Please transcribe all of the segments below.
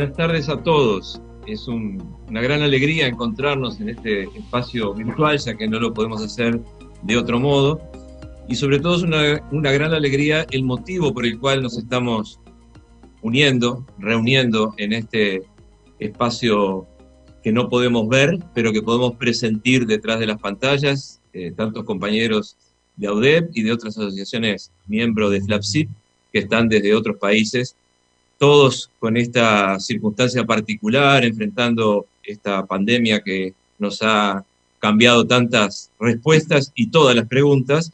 Buenas tardes a todos. Es una gran alegría encontrarnos en este espacio virtual, ya que no lo podemos hacer de otro modo. Y sobre todo es una gran alegría el motivo por el cual nos estamos reuniendo en este espacio que no podemos ver, pero que podemos presentir detrás de las pantallas, tantos compañeros de AUDEP y de otras asociaciones miembros de FLAPSIP que están desde otros países, todos con esta circunstancia particular, enfrentando esta pandemia que nos ha cambiado tantas respuestas y todas las preguntas,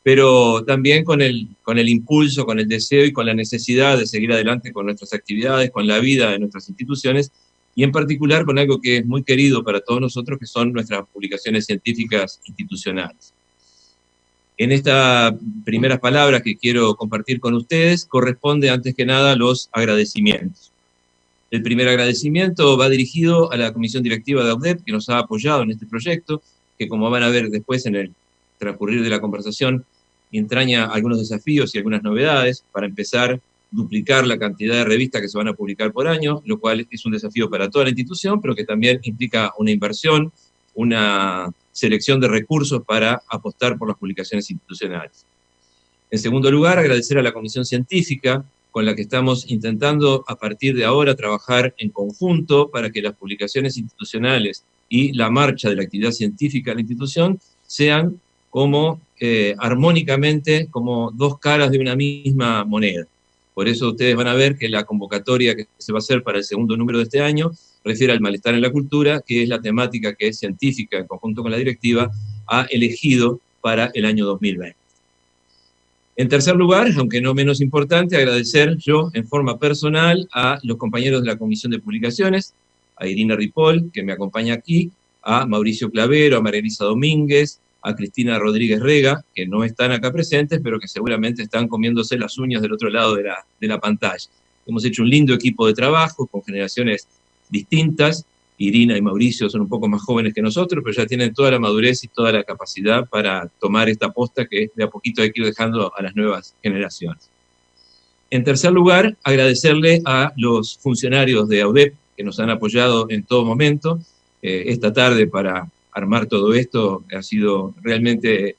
pero también con el impulso, con el deseo y con la necesidad de seguir adelante con nuestras actividades, con la vida de nuestras instituciones, y en particular con algo que es muy querido para todos nosotros, que son nuestras publicaciones científicas institucionales. En estas primeras palabras que quiero compartir con ustedes, corresponde antes que nada los agradecimientos. El primer agradecimiento va dirigido a la Comisión Directiva de AUDEP, que nos ha apoyado en este proyecto, que como van a ver después en el transcurrir de la conversación, entraña algunos desafíos y algunas novedades. Para empezar, duplicar la cantidad de revistas que se van a publicar por año, lo cual es un desafío para toda la institución, pero que también implica una inversión, una selección de recursos para apostar por las publicaciones institucionales. En segundo lugar, agradecer a la Comisión Científica, con la que estamos intentando a partir de ahora trabajar en conjunto para que las publicaciones institucionales y la marcha de la actividad científica en la institución sean como armónicamente, como dos caras de una misma moneda. Por eso ustedes van a ver que la convocatoria que se va a hacer para el segundo número de este año refiere al malestar en la cultura, que es la temática que es científica, en conjunto con la directiva, ha elegido para el año 2020. En tercer lugar, aunque no menos importante, agradecer yo en forma personal a los compañeros de la Comisión de Publicaciones, a Irina Ripoll, que me acompaña aquí, a Mauricio Clavero, a María Elisa Domínguez, a Cristina Rodríguez Rega, que no están acá presentes, pero que seguramente están comiéndose las uñas del otro lado de la pantalla. Hemos hecho un lindo equipo de trabajo con generaciones distintas. Irina y Mauricio son un poco más jóvenes que nosotros, pero ya tienen toda la madurez y toda la capacidad para tomar esta posta que de a poquito hay que ir dejando a las nuevas generaciones. En tercer lugar, agradecerle a los funcionarios de AUDEP que nos han apoyado en todo momento. Esta tarde para armar todo esto ha sido realmente,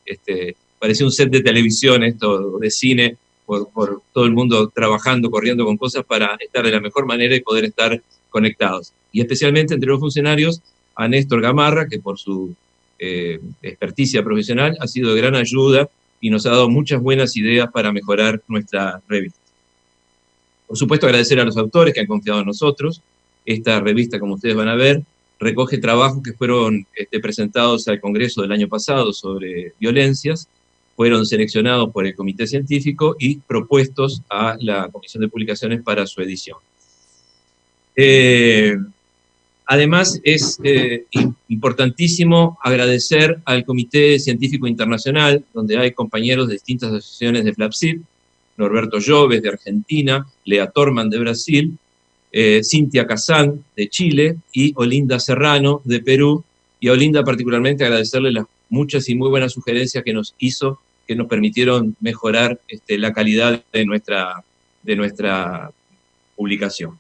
parecía un set de televisión, esto de cine, por todo el mundo trabajando, corriendo con cosas para estar de la mejor manera y poder estar conectados. Y especialmente entre los funcionarios, a Néstor Gamarra, que por su experticia profesional ha sido de gran ayuda y nos ha dado muchas buenas ideas para mejorar nuestra revista. Por supuesto, agradecer a los autores que han confiado en nosotros. Esta revista, como ustedes van a ver, recoge trabajos que fueron presentados al Congreso del año pasado sobre violencias, fueron seleccionados por el Comité Científico y propuestos a la Comisión de Publicaciones para su edición. Además, es importantísimo agradecer al Comité Científico Internacional, donde hay compañeros de distintas asociaciones de FLAPSIP, Norberto Lloves de Argentina, Lea Torman de Brasil, Cintia Kazán de Chile y Olinda Serrano de Perú, y a Olinda particularmente agradecerle las muchas y muy buenas sugerencias que nos hizo, que nos permitieron mejorar la calidad de nuestra publicación.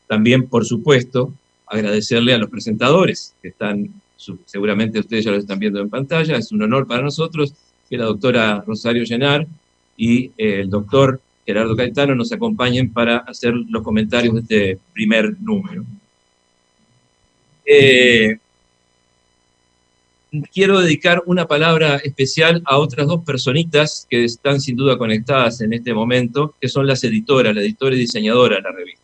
También, por supuesto, agradecerle a los presentadores, que están, seguramente ustedes ya los están viendo en pantalla. Es un honor para nosotros que la doctora Rosario Llenar y el doctor Gerardo Caetano nos acompañen para hacer los comentarios de este primer número. Quiero dedicar una palabra especial a otras dos personitas que están sin duda conectadas en este momento, que son las editoras, la editora y diseñadora de la revista.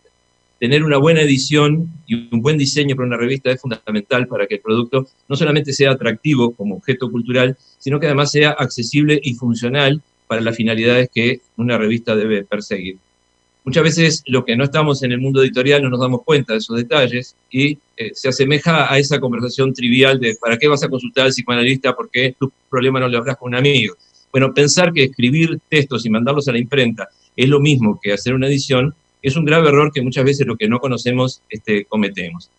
Tener una buena edición y un buen diseño para una revista es fundamental para que el producto no solamente sea atractivo como objeto cultural, sino que además sea accesible y funcional para las finalidades que una revista debe perseguir. Muchas veces los que no estamos en el mundo editorial no nos damos cuenta de esos detalles y se asemeja a esa conversación trivial de ¿para qué vas a consultar al psicoanalista? ¿Por qué tu problema no lo hablas con un amigo? Bueno, pensar que escribir textos y mandarlos a la imprenta es lo mismo que hacer una edición es un grave error que muchas veces los que no conocemos cometemos.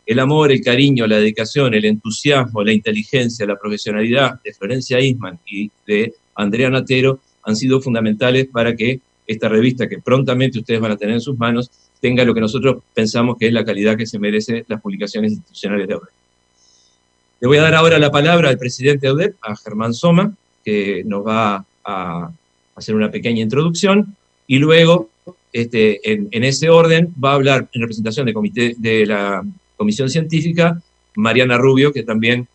El amor, el cariño, la dedicación, el entusiasmo, la inteligencia, la profesionalidad de Florencia Eastman y de Andrea Natero han sido fundamentales para que esta revista, que prontamente ustedes van a tener en sus manos, tenga lo que nosotros pensamos que es la calidad que se merecen las publicaciones institucionales de AUDEP. Le voy a dar ahora la palabra al presidente de AUDEP, a Germán Soma, que nos va a hacer una pequeña introducción, y luego, en ese orden, va a hablar en representación de la Comisión Científica, Mariana Rubio, que también,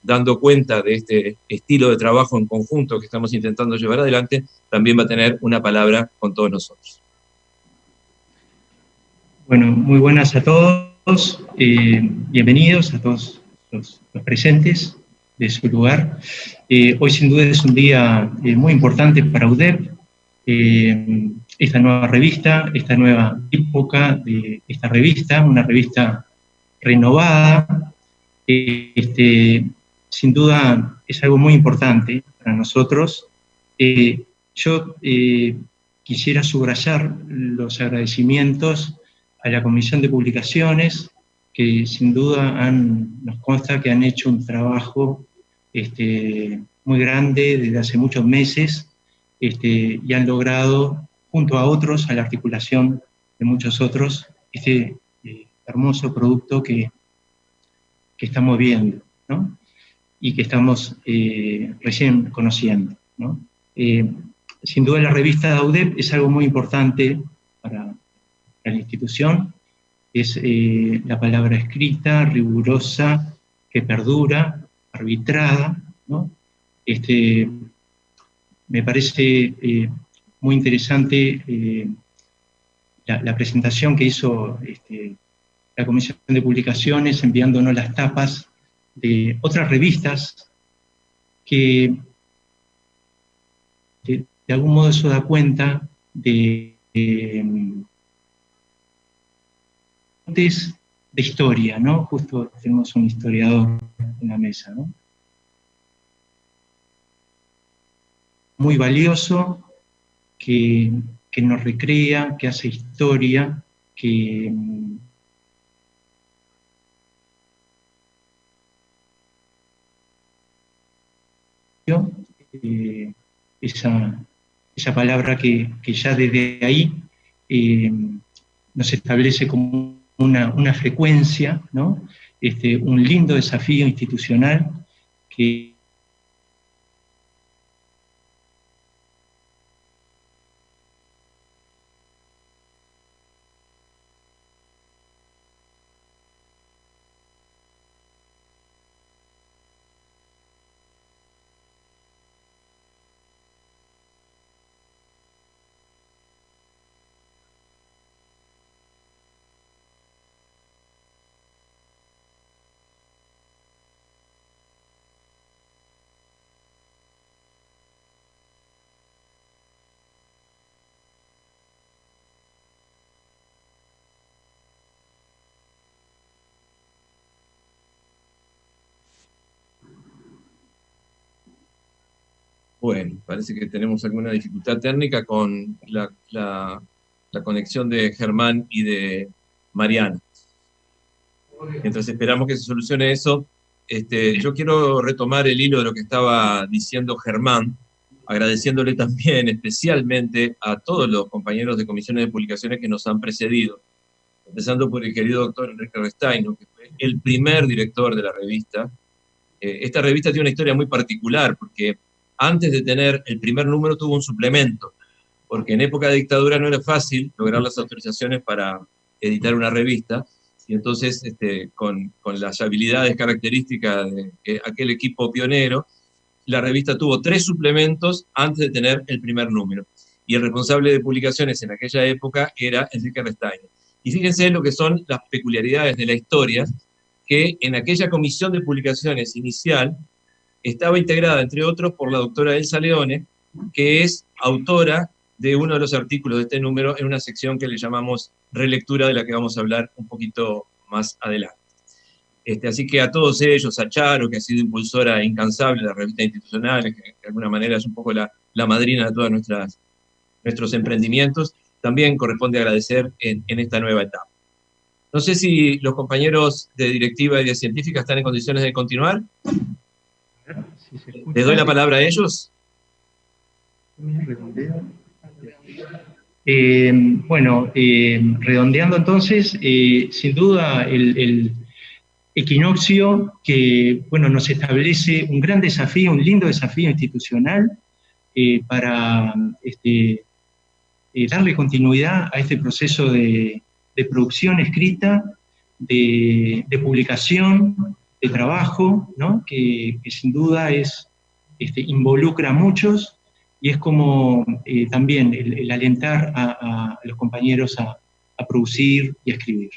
dando cuenta de este estilo de trabajo en conjunto que estamos intentando llevar adelante, también va a tener una palabra con todos nosotros. Bueno, muy buenas a todos, bienvenidos a todos los presentes de su lugar. Hoy sin duda es un día muy importante para UDEP, esta nueva revista, esta nueva época de esta revista, una revista renovada, sin duda es algo muy importante para nosotros. Yo quisiera subrayar los agradecimientos a la Comisión de Publicaciones, que sin duda nos consta que han hecho un trabajo muy grande desde hace muchos meses, y han logrado, junto a otros, a la articulación de muchos otros, este hermoso producto que estamos viendo, ¿no? Y que estamos recién conociendo, ¿no? Sin duda la revista de AUDEP es algo muy importante para la institución, es la palabra escrita, rigurosa, que perdura, arbitrada, ¿no? Me parece muy interesante la presentación que hizo la Comisión de Publicaciones, enviándonos las tapas de otras revistas que de algún modo eso da cuenta de historia, ¿no? Justo tenemos un historiador en la mesa, ¿no? Muy valioso, que nos recrea, que hace historia, que esa palabra que ya desde ahí nos establece como una frecuencia, ¿no? Un lindo desafío institucional que Bueno, parece que tenemos alguna dificultad técnica con la conexión de Germán y de Mariana. Mientras esperamos que se solucione eso, yo quiero retomar el hilo de lo que estaba diciendo Germán, agradeciéndole también especialmente a todos los compañeros de comisiones de publicaciones que nos han precedido, empezando por el querido doctor Enrique Restaino, que fue el primer director de la revista. Esta revista tiene una historia muy particular, porque antes de tener el primer número tuvo un suplemento, porque en época de dictadura no era fácil lograr las autorizaciones para editar una revista, y entonces con las habilidades características de aquel equipo pionero, la revista tuvo 3 suplementos antes de tener el primer número, y el responsable de publicaciones en aquella época era Enrique Restaino. Y fíjense lo que son las peculiaridades de la historia, que en aquella comisión de publicaciones inicial estaba integrada, entre otros, por la doctora Elsa Leone, que es autora de uno de los artículos de este número en una sección que le llamamos relectura, de la que vamos a hablar un poquito más adelante. Así que a todos ellos, a Charo, que ha sido impulsora incansable de las revistas institucionales, que de alguna manera es un poco la madrina de todos nuestros emprendimientos, también corresponde agradecer en esta nueva etapa. No sé si los compañeros de directiva y de científica están en condiciones de continuar. Les doy la palabra a ellos. Bueno, redondeando entonces, sin duda el equinoccio que, bueno, nos establece un gran desafío, un lindo desafío institucional para darle continuidad a este proceso de producción escrita, de publicación, de trabajo, ¿no? que sin duda involucra a muchos, y es como también el alentar a los compañeros a producir y a escribir.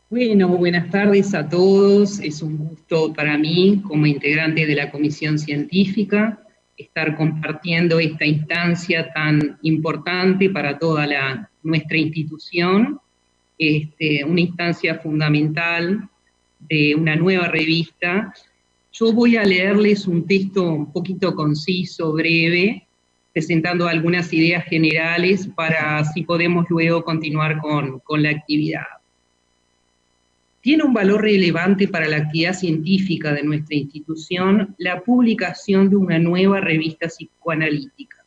Bueno, buenas tardes a todos. Es un gusto para mí, como integrante de la Comisión Científica, estar compartiendo esta instancia tan importante para toda nuestra institución, una instancia fundamental de una nueva revista. Yo voy a leerles un texto un poquito conciso, breve, presentando algunas ideas generales para si podemos luego continuar con la actividad. Tiene un valor relevante para la actividad científica de nuestra institución la publicación de una nueva revista psicoanalítica.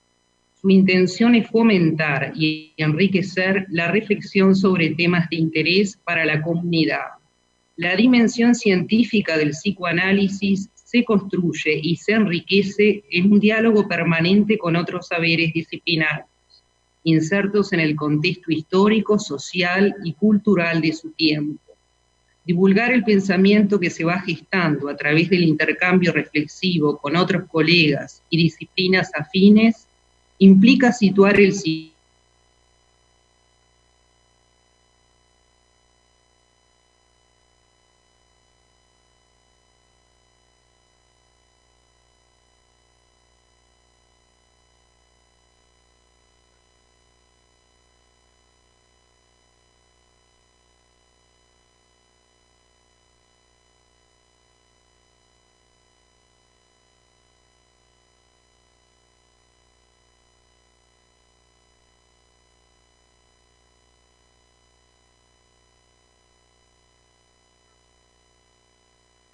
Su intención es fomentar y enriquecer la reflexión sobre temas de interés para la comunidad. La dimensión científica del psicoanálisis se construye y se enriquece en un diálogo permanente con otros saberes disciplinarios, insertos en el contexto histórico, social y cultural de su tiempo. Divulgar el pensamiento que se va gestando a través del intercambio reflexivo con otros colegas y disciplinas afines implica situar el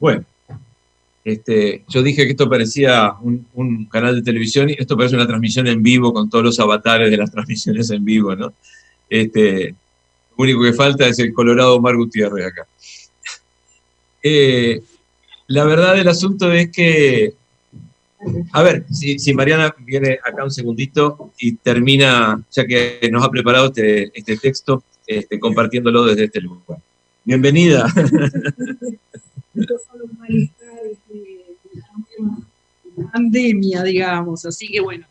Bueno, yo dije que esto parecía un canal de televisión, y esto parece una transmisión en vivo con todos los avatares de las transmisiones en vivo, ¿no? Lo único que falta es el Colorado Omar Gutiérrez acá. La verdad del asunto es que, a ver, si Mariana viene acá un segundito y termina, ya que nos ha preparado este texto, compartiéndolo desde este lugar. Bienvenida. Solo un malestar de la pandemia, digamos, así que bueno,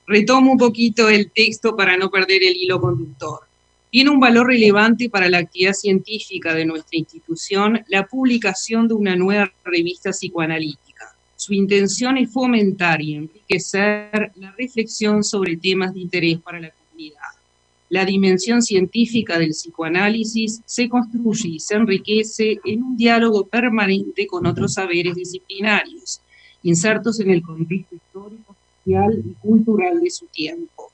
retomo un poquito el texto para no perder el hilo conductor. Tiene un valor relevante para la actividad científica de nuestra institución la publicación de una nueva revista psicoanalítica. Su intención es fomentar y enriquecer la reflexión sobre temas de interés para la comunidad. La dimensión científica del psicoanálisis se construye y se enriquece en un diálogo permanente con otros saberes disciplinarios, insertos en el contexto histórico, social y cultural de su tiempo.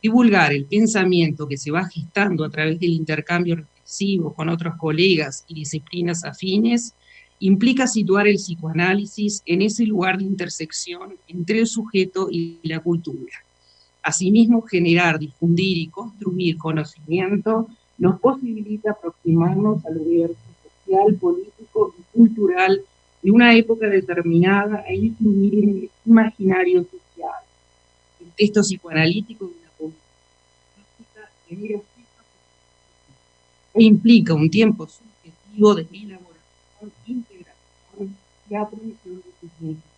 Divulgar el pensamiento que se va gestando a través del intercambio reflexivo con otros colegas y disciplinas afines implica situar el psicoanálisis en ese lugar de intersección entre el sujeto y la cultura. Asimismo, generar, difundir y construir conocimiento nos posibilita aproximarnos al universo social, político y cultural de una época determinada e influir en el imaginario social. El texto psicoanalítico de una política genera e implica un tiempo subjetivo de elaboración, integración y aprehensión de sus significados.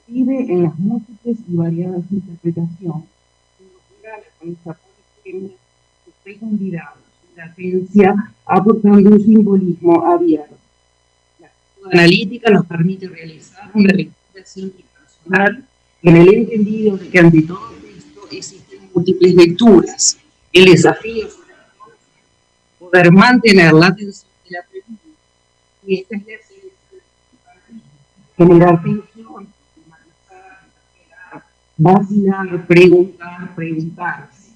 Vive en las múltiples y variadas interpretaciones, con esa polisemia de fecundidad y latencia, aportando un simbolismo abierto. La psicoanalítica nos permite realizar una lectura siempre personal, en el entendido de que ante todo esto existen múltiples lecturas. El desafío es poder mantener la atención de la pregunta, y esta es la esencia, generar tensión, vacilar, preguntarse.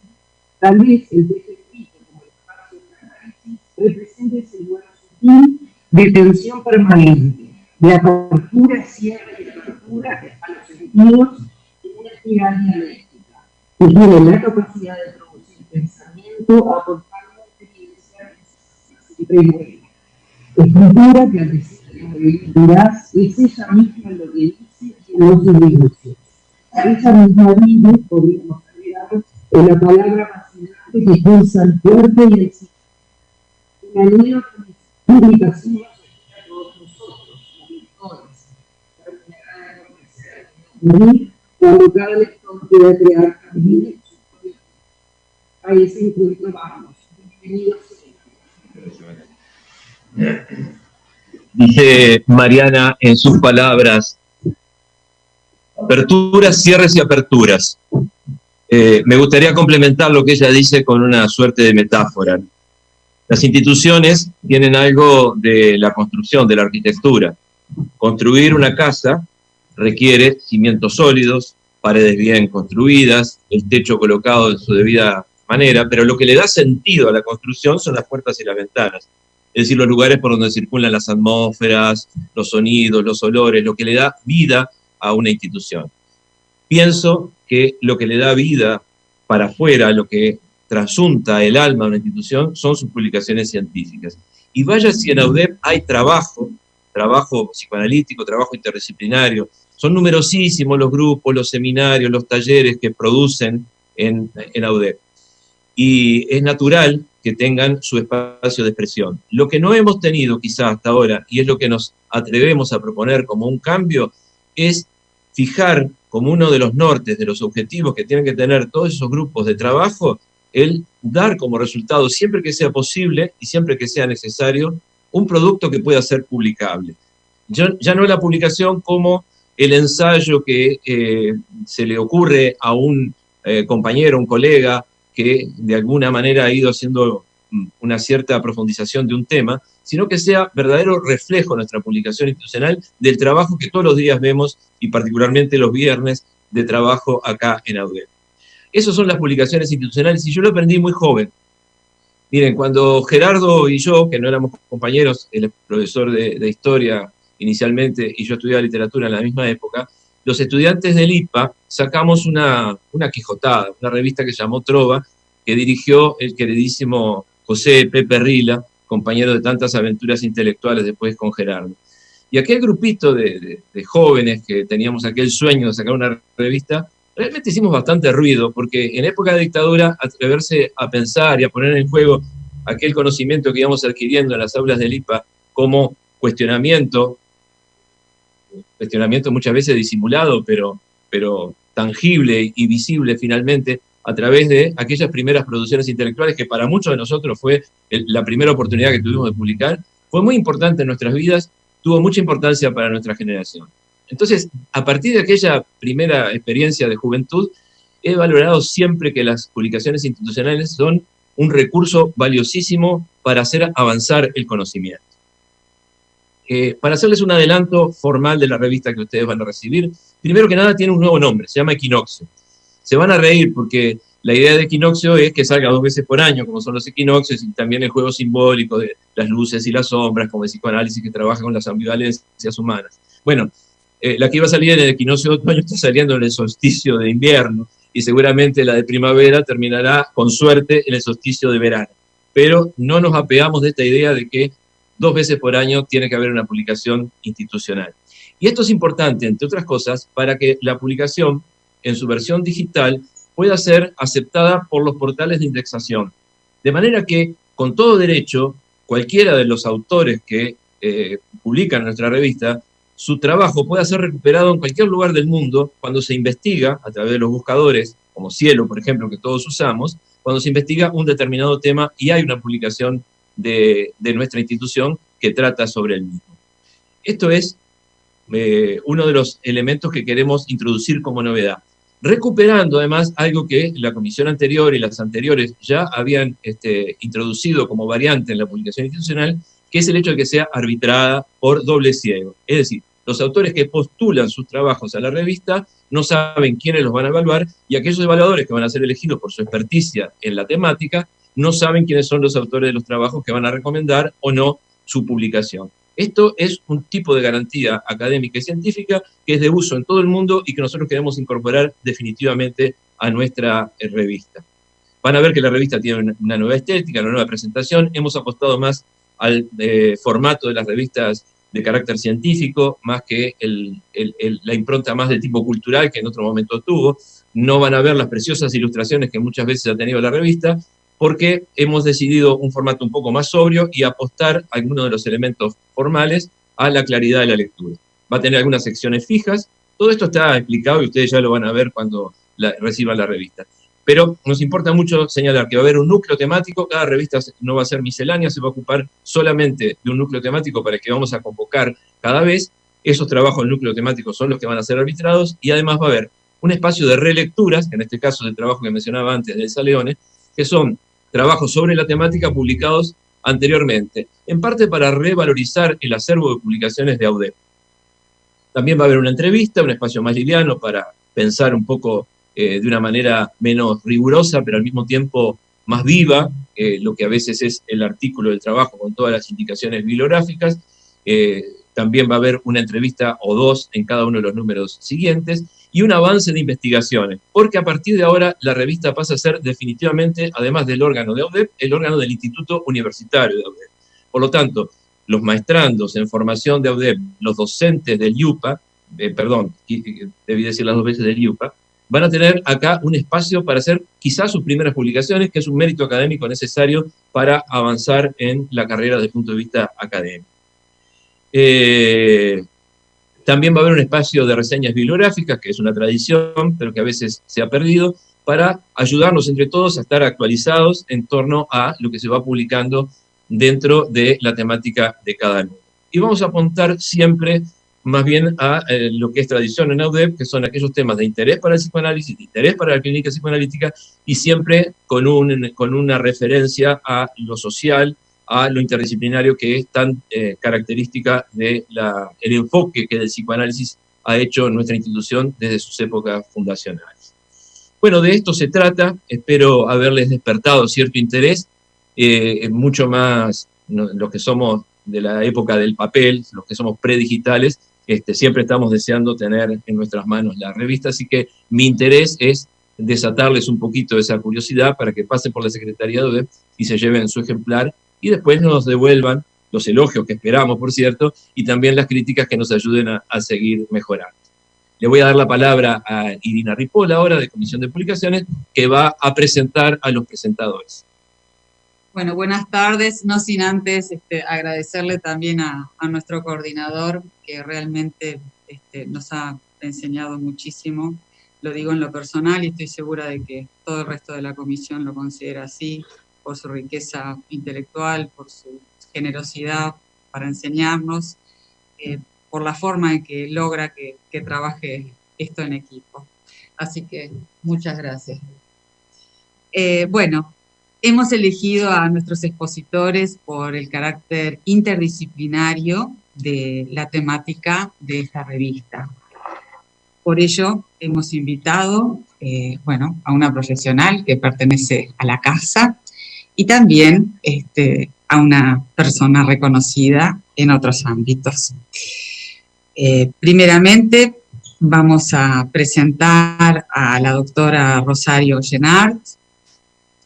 Tal vez el texto escrito como el espacio de análisis representa ese lugar sutil de tensión permanente, de apertura, cierre y apertura a los sentidos, en una y la dialéctica, que tiene la capacidad de producir pensamiento, aportando experiencia siempre nueva. Escritura que al decir verás es ella misma lo que dice y no se dice. Ella misma vive, podríamos agregar, en la palabra fascinante que pulsa el cuerpo y el psique. Una nueva publicación a todos nosotros, los lectores, cuando cada lector pueda crear también su propio. A ese encuentro vamos. Bienvenidos. Dice Mariana en sus palabras, aperturas, cierres y aperturas. Me gustaría complementar lo que ella dice con una suerte de metáfora. Las instituciones tienen algo de la construcción, de la arquitectura. Construir una casa requiere cimientos sólidos, paredes bien construidas, el techo colocado en su debida manera, pero lo que le da sentido a la construcción son las puertas y las ventanas. Es decir, los lugares por donde circulan las atmósferas, los sonidos, los olores, lo que le da vida a una institución. Pienso que lo que le da vida para afuera, lo que trasunta el alma de una institución, son sus publicaciones científicas. Y vaya si en AUDEP hay trabajo psicoanalítico, trabajo interdisciplinario. Son numerosísimos los grupos, los seminarios, los talleres que producen en AUDEP. Y es natural que tengan su espacio de expresión. Lo que no hemos tenido quizás hasta ahora, y es lo que nos atrevemos a proponer como un cambio, es fijar como uno de los nortes, de los objetivos que tienen que tener todos esos grupos de trabajo, el dar como resultado, siempre que sea posible y siempre que sea necesario, un producto que pueda ser publicable. Ya no la publicación como el ensayo que se le ocurre a un compañero, un colega, que de alguna manera ha ido haciendo una cierta profundización de un tema, sino que sea verdadero reflejo nuestra publicación institucional del trabajo que todos los días vemos, y particularmente los viernes, de trabajo acá en AUDEP. Esas son las publicaciones institucionales, y yo lo aprendí muy joven. Miren, cuando Gerardo y yo, que no éramos compañeros, él es profesor de historia inicialmente, y yo estudiaba literatura en la misma época, los estudiantes del IPA sacamos una quijotada, una revista que se llamó Trova, que dirigió el queridísimo José Pepe Rila, compañero de tantas aventuras intelectuales después con Gerardo. Y aquel grupito de jóvenes que teníamos aquel sueño de sacar una revista, realmente hicimos bastante ruido, porque en época de dictadura, atreverse a pensar y a poner en juego aquel conocimiento que íbamos adquiriendo en las aulas del IPA como cuestionamiento muchas veces disimulado, pero tangible y visible finalmente, a través de aquellas primeras producciones intelectuales que para muchos de nosotros fue la primera oportunidad que tuvimos de publicar, fue muy importante en nuestras vidas, tuvo mucha importancia para nuestra generación. Entonces, a partir de aquella primera experiencia de juventud, he valorado siempre que las publicaciones institucionales son un recurso valiosísimo para hacer avanzar el conocimiento. Para hacerles un adelanto formal de la revista que ustedes van a recibir, primero que nada tiene un nuevo nombre, se llama Equinoccio. Se van a reír porque la idea de Equinoccio es que salga 2 veces por año, como son los equinoccios, y también el juego simbólico de las luces y las sombras, como el psicoanálisis que trabaja con las ambivalencias humanas. Bueno, la que iba a salir en el equinoccio de otoño está saliendo en el solsticio de invierno, y seguramente la de primavera terminará con suerte en el solsticio de verano. Pero no nos apegamos de esta idea de que 2 veces por año tiene que haber una publicación institucional. Y esto es importante, entre otras cosas, para que la publicación en su versión digital pueda ser aceptada por los portales de indexación. De manera que, con todo derecho, cualquiera de los autores que publican nuestra revista, su trabajo pueda ser recuperado en cualquier lugar del mundo cuando se investiga, a través de los buscadores, como Cielo, por ejemplo, que todos usamos, cuando se investiga un determinado tema y hay una publicación de nuestra institución que trata sobre el mismo. Esto es uno de los elementos que queremos introducir como novedad, recuperando además algo que la comisión anterior y las anteriores ya habían introducido como variante en la publicación institucional, que es el hecho de que sea arbitrada por doble ciego. Es decir, los autores que postulan sus trabajos a la revista no saben quiénes los van a evaluar, y aquellos evaluadores que van a ser elegidos por su experticia en la temática no saben quiénes son los autores de los trabajos que van a recomendar o no su publicación. Esto es un tipo de garantía académica y científica que es de uso en todo el mundo y que nosotros queremos incorporar definitivamente a nuestra revista. Van a ver que la revista tiene una nueva estética, una nueva presentación. Hemos apostado más al formato de las revistas de carácter científico, más que la impronta más de tipo cultural que en otro momento tuvo. No van a ver las preciosas ilustraciones que muchas veces ha tenido la revista, porque hemos decidido un formato un poco más sobrio y apostar a algunos de los elementos formales a la claridad de la lectura. Va a tener algunas secciones fijas. Todo esto está explicado y ustedes ya lo van a ver cuando reciban la revista. Pero nos importa mucho señalar que va a haber un núcleo temático, cada revista no va a ser miscelánea, se va a ocupar solamente de un núcleo temático para el que vamos a convocar cada vez. Esos trabajos del núcleo temático son los que van a ser arbitrados, y además va a haber un espacio de relecturas, en este caso del trabajo que mencionaba antes de Elsa Leone, que son trabajos sobre la temática publicados anteriormente, en parte para revalorizar el acervo de publicaciones de AUDEP. También va a haber una entrevista, un espacio más liviano para pensar un poco de una manera menos rigurosa, pero al mismo tiempo más viva, lo que a veces es el artículo del trabajo con todas las indicaciones bibliográficas. También va a haber una entrevista o dos en cada uno de los números siguientes, y un avance de investigaciones, porque a partir de ahora la revista pasa a ser definitivamente, además del órgano de AUDEP, el órgano del Instituto Universitario de AUDEP. Por lo tanto, los maestrandos en formación de AUDEP, los docentes del IUPA, debí decir las dos veces del IUPA, van a tener acá un espacio para hacer quizás sus primeras publicaciones, que es un mérito académico necesario para avanzar en la carrera desde el punto de vista académico. También va a haber un espacio de reseñas bibliográficas, que es una tradición, pero que a veces se ha perdido, para ayudarnos entre todos a estar actualizados en torno a lo que se va publicando dentro de la temática de cada número. Y vamos a apuntar siempre más bien a lo que es tradición en AUDEP, que son aquellos temas de interés para el psicoanálisis, de interés para la clínica psicoanalítica, y siempre con una referencia a lo social, a lo interdisciplinario, que es tan característica del enfoque que el psicoanálisis ha hecho en nuestra institución desde sus épocas fundacionales. Bueno, de esto se trata. Espero haberles despertado cierto interés, mucho más los que somos de la época del papel, los que somos predigitales, siempre estamos deseando tener en nuestras manos la revista, así que mi interés es desatarles un poquito esa curiosidad para que pasen por la Secretaría de AUDEP y se lleven su ejemplar, y después nos devuelvan los elogios que esperamos, por cierto, y también las críticas que nos ayuden a seguir mejorando. Le voy a dar la palabra a Irina Ripoll ahora, de Comisión de Publicaciones, que va a presentar a los presentadores. Bueno, buenas tardes, no sin antes agradecerle también a nuestro coordinador, que realmente nos ha enseñado muchísimo. Lo digo en lo personal y estoy segura de que todo el resto de la comisión lo considera así, por su riqueza intelectual, por su generosidad para enseñarnos, por la forma en que logra que trabaje esto en equipo. Así que muchas gracias. Bueno, hemos elegido a nuestros expositores por el carácter interdisciplinario de la temática de esta revista. Por ello, hemos invitado a una profesional que pertenece a la casa, y también a una persona reconocida en otros ámbitos. Primeramente, vamos a presentar a la doctora Rosario Llenart,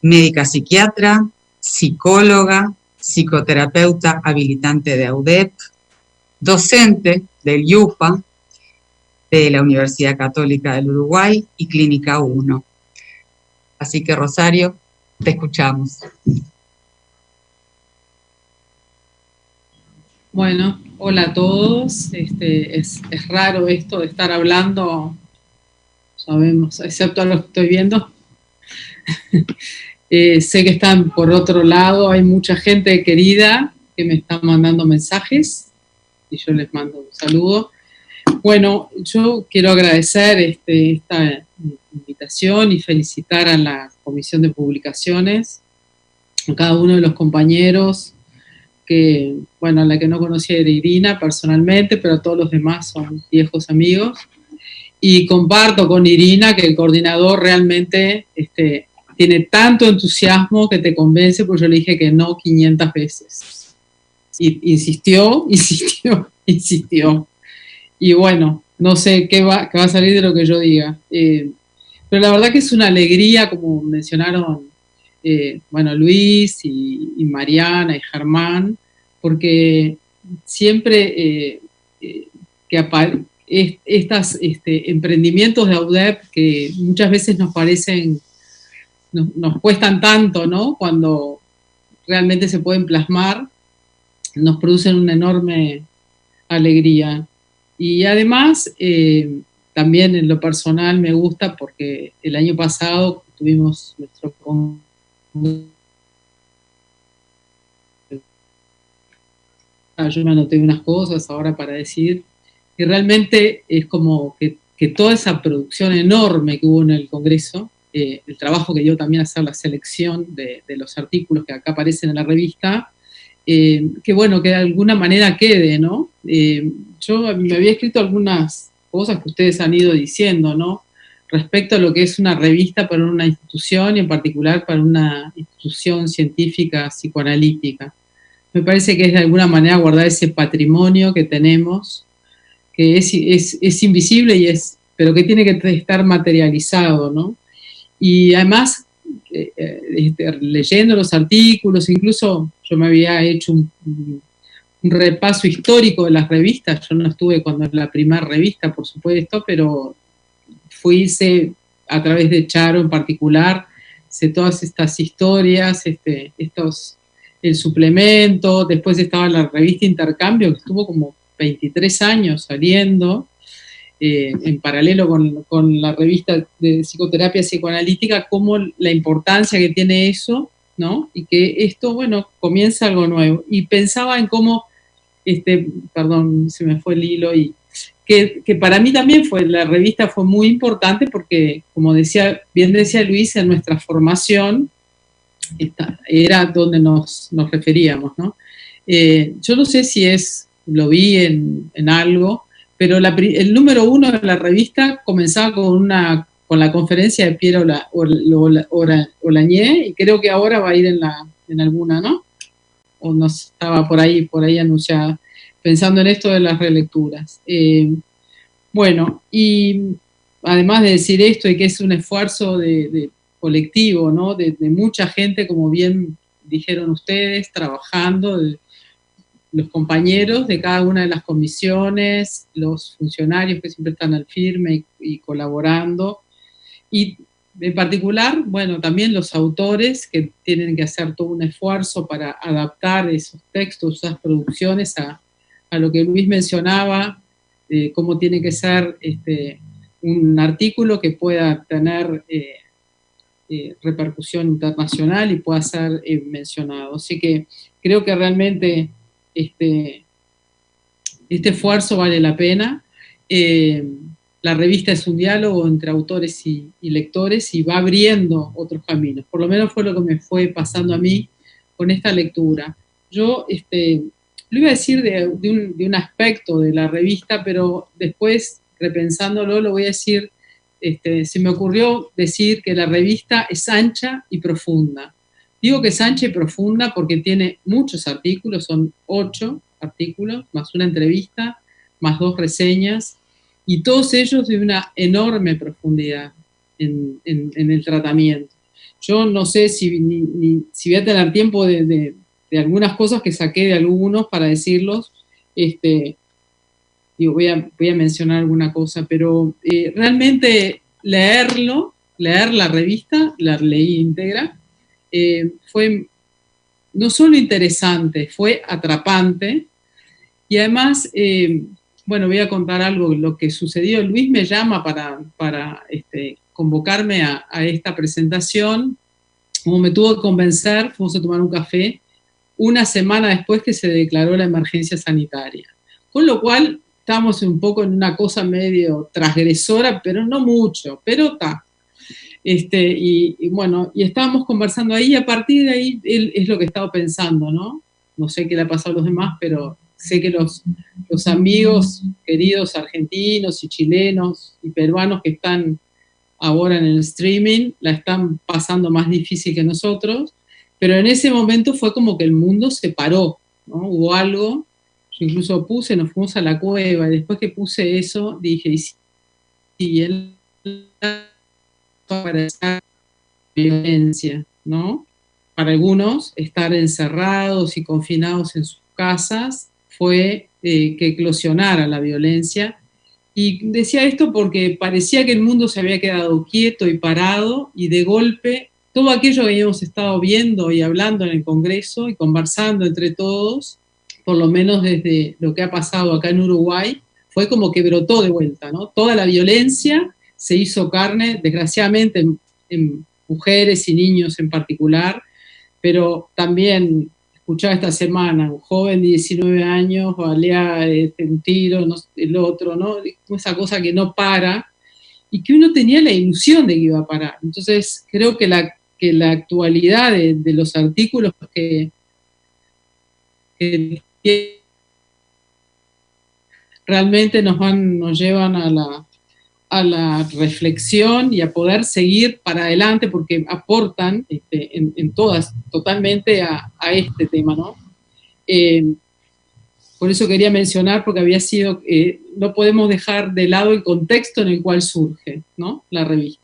médica psiquiatra, psicóloga, psicoterapeuta habilitante de AUDEP, docente del IUPA, de la Universidad Católica del Uruguay y Clínica 1. Así que, Rosario, te escuchamos. Bueno, hola a todos. Es raro esto de estar hablando, sabemos, excepto a los que estoy viendo. Sé que están por otro lado, hay mucha gente querida que me está mandando mensajes y yo les mando un saludo. Bueno, yo quiero agradecer esta invitación y felicitar a la Comisión de Publicaciones, a cada uno de los compañeros, que, bueno, a la que no conocía era Irina personalmente, pero todos los demás son viejos amigos. Y comparto con Irina que el coordinador realmente tiene tanto entusiasmo que te convence, porque yo le dije que no 500 veces. insistió. Y bueno, no sé qué va a salir de lo que yo diga. Pero la verdad que es una alegría, como mencionaron bueno, Luis y Mariana y Germán, porque siempre estos emprendimientos de AUDEP que muchas veces nos parecen, nos cuestan tanto, ¿no? Cuando realmente se pueden plasmar, nos producen una enorme alegría. Y además, también en lo personal me gusta porque el año pasado tuvimos nuestro yo me anoté unas cosas ahora para decir, que realmente es como que toda esa producción enorme que hubo en el Congreso, el trabajo que dio también hacer la selección de los artículos que acá aparecen en la revista, que bueno, que de alguna manera quede, ¿no? Yo me había escrito algunas cosas que ustedes han ido diciendo, ¿no? Respecto a lo que es una revista para una institución y en particular para una institución científica psicoanalítica. Me parece que es de alguna manera guardar ese patrimonio que tenemos, que es invisible pero que tiene que estar materializado, ¿no? Y además, leyendo los artículos, incluso yo me había hecho un repaso histórico de las revistas. Yo no estuve cuando en la primera revista, por supuesto, pero hice a través de Charo en particular, sé todas estas historias, el suplemento, después estaba la revista Intercambio, que estuvo como 23 años saliendo, en paralelo con la revista de psicoterapia psicoanalítica, como la importancia que tiene eso, ¿no? Y que esto, bueno, comienza algo nuevo. Y pensaba en cómo, perdón, se me fue el hilo, y que para mí también la revista fue muy importante porque, como bien decía Luis, en nuestra formación era donde nos referíamos, ¿no? Yo no sé si lo vi en algo, pero el número 1 de la revista comenzaba con la conferencia de Piero Olañé, y creo que ahora va a ir en alguna, ¿no? O no estaba por ahí anunciada, pensando en esto de las relecturas. Bueno, y además de decir esto, y que es un esfuerzo de colectivo, ¿no? De mucha gente, como bien dijeron ustedes, trabajando, los compañeros de cada una de las comisiones, los funcionarios que siempre están al firme y colaborando, y en particular, bueno, también los autores que tienen que hacer todo un esfuerzo para adaptar esos textos, esas producciones a lo que Luis mencionaba, cómo tiene que ser un artículo que pueda tener repercusión internacional y pueda ser mencionado. Así que creo que realmente este esfuerzo vale la pena. La revista es un diálogo entre autores y lectores y va abriendo otros caminos. Por lo menos fue lo que me fue pasando a mí con esta lectura. Yo lo iba a decir de un aspecto de la revista, pero después, repensándolo, lo voy a decir, se me ocurrió decir que la revista es ancha y profunda. Digo que es ancha y profunda porque tiene muchos artículos, son 8 artículos, más una entrevista, más 2 reseñas, y todos ellos de una enorme profundidad en el tratamiento. Yo no sé si voy a tener tiempo de algunas cosas que saqué de algunos para decirlos, voy a mencionar alguna cosa, pero realmente leer la revista, la leí íntegra, fue no solo interesante, fue atrapante, y además, bueno, voy a contar algo, lo que sucedió. Luis me llama para convocarme a esta presentación, como me tuvo que convencer, fuimos a tomar un café, una semana después que se declaró la emergencia sanitaria. Con lo cual, estamos un poco en una cosa medio transgresora, pero no mucho, pero está. Y bueno, y estábamos conversando ahí, y a partir de ahí es lo que estaba pensando, ¿no? No sé qué le ha pasado a los demás, pero sé que los amigos queridos argentinos y chilenos y peruanos que están ahora en el streaming la están pasando más difícil que nosotros, pero en ese momento fue como que el mundo se paró, ¿no? Hubo algo, yo incluso puse, nos fuimos a la cueva, y después que puse eso, dije, y si él para esa violencia, ¿no? Para algunos, estar encerrados y confinados en sus casas fue que eclosionara la violencia. Y decía esto porque parecía que el mundo se había quedado quieto y parado, y de golpe todo aquello que habíamos estado viendo y hablando en el Congreso y conversando entre todos, por lo menos desde lo que ha pasado acá en Uruguay, fue como que brotó de vuelta, ¿no? Toda la violencia se hizo carne, desgraciadamente, en mujeres y niños en particular, pero también escuchaba esta semana, un joven de 19 años balea un tiro, no, el otro, ¿no? Esa cosa que no para, y que uno tenía la ilusión de que iba a parar. Entonces, creo que la actualidad de los artículos que realmente nos llevan a la reflexión y a poder seguir para adelante, porque aportan en todas totalmente a este tema, ¿no? Por eso quería mencionar, porque había sido, no podemos dejar de lado el contexto en el cual surge, ¿no? La revista.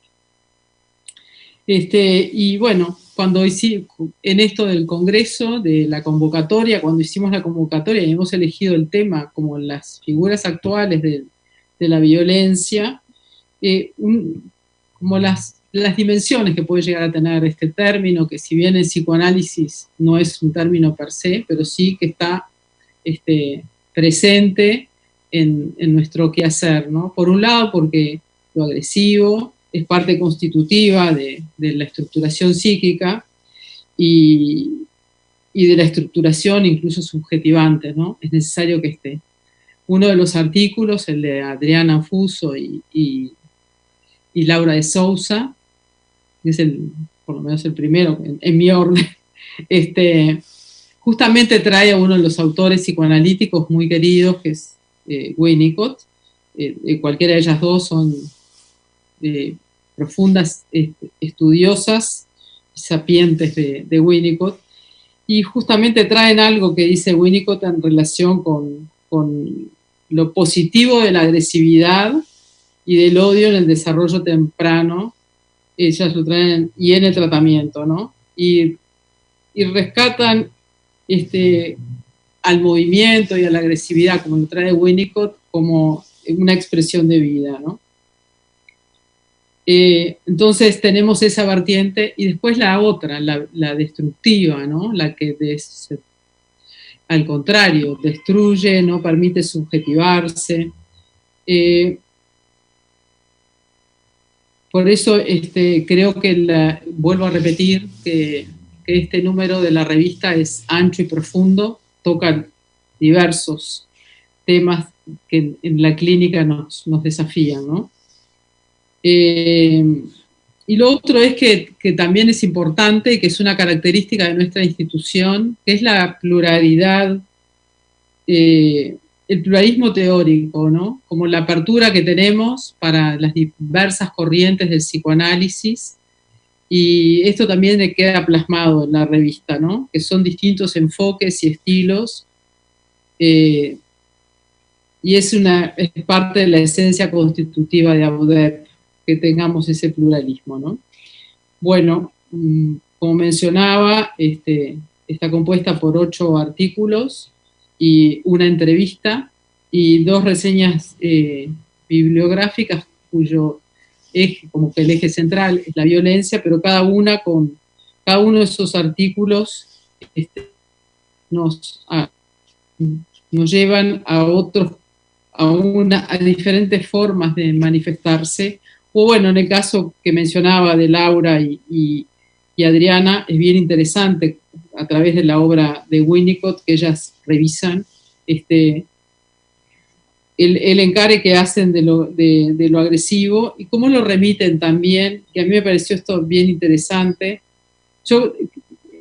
Y bueno, cuando en esto del Congreso, de la convocatoria, cuando hicimos la convocatoria y hemos elegido el tema como las figuras actuales de la violencia, como las dimensiones que puede llegar a tener este término, que si bien el psicoanálisis no es un término per se, pero sí que está presente en nuestro quehacer, ¿no? Por un lado, porque lo agresivo es parte constitutiva de la estructuración psíquica y de la estructuración incluso subjetivante, ¿no? Es necesario que esté. Uno de los artículos, el de Adriana Fuso y Laura de Sousa, que es por lo menos el primero en mi orden, justamente trae a uno de los autores psicoanalíticos muy queridos, que es Winnicott. Cualquiera de ellas dos son profundas estudiosas y sapientes de Winnicott, y justamente traen algo que dice Winnicott en relación con lo positivo de la agresividad y del odio en el desarrollo temprano. Ellas lo traen, y en el tratamiento, ¿no? Y rescatan al movimiento y a la agresividad, como lo trae Winnicott, como una expresión de vida, ¿no? Entonces tenemos esa vertiente, y después la otra, la destructiva, ¿no? La que al contrario, destruye, no permite subjetivarse. Por eso creo que vuelvo a repetir que este número de la revista es ancho y profundo, toca diversos temas que en la clínica nos desafían, ¿no? Y lo otro es que también es importante, y que es una característica de nuestra institución, que es la pluralidad, el pluralismo teórico, ¿no? Como la apertura que tenemos para las diversas corrientes del psicoanálisis, y esto también le queda plasmado en la revista, ¿no? Que son distintos enfoques y estilos, y es parte de la esencia constitutiva de AUDEP, que tengamos ese pluralismo, ¿no? Bueno, como mencionaba, está compuesta por 8 artículos y una entrevista y 2 reseñas bibliográficas, cuyo eje, como que el eje central es la violencia, pero cada uno de esos artículos nos llevan a diferentes formas de manifestarse. O bueno, en el caso que mencionaba de Laura y Adriana, es bien interesante a través de la obra de Winnicott, que ellas revisan el encare que hacen de lo agresivo y cómo lo remiten también, que a mí me pareció esto bien interesante. Yo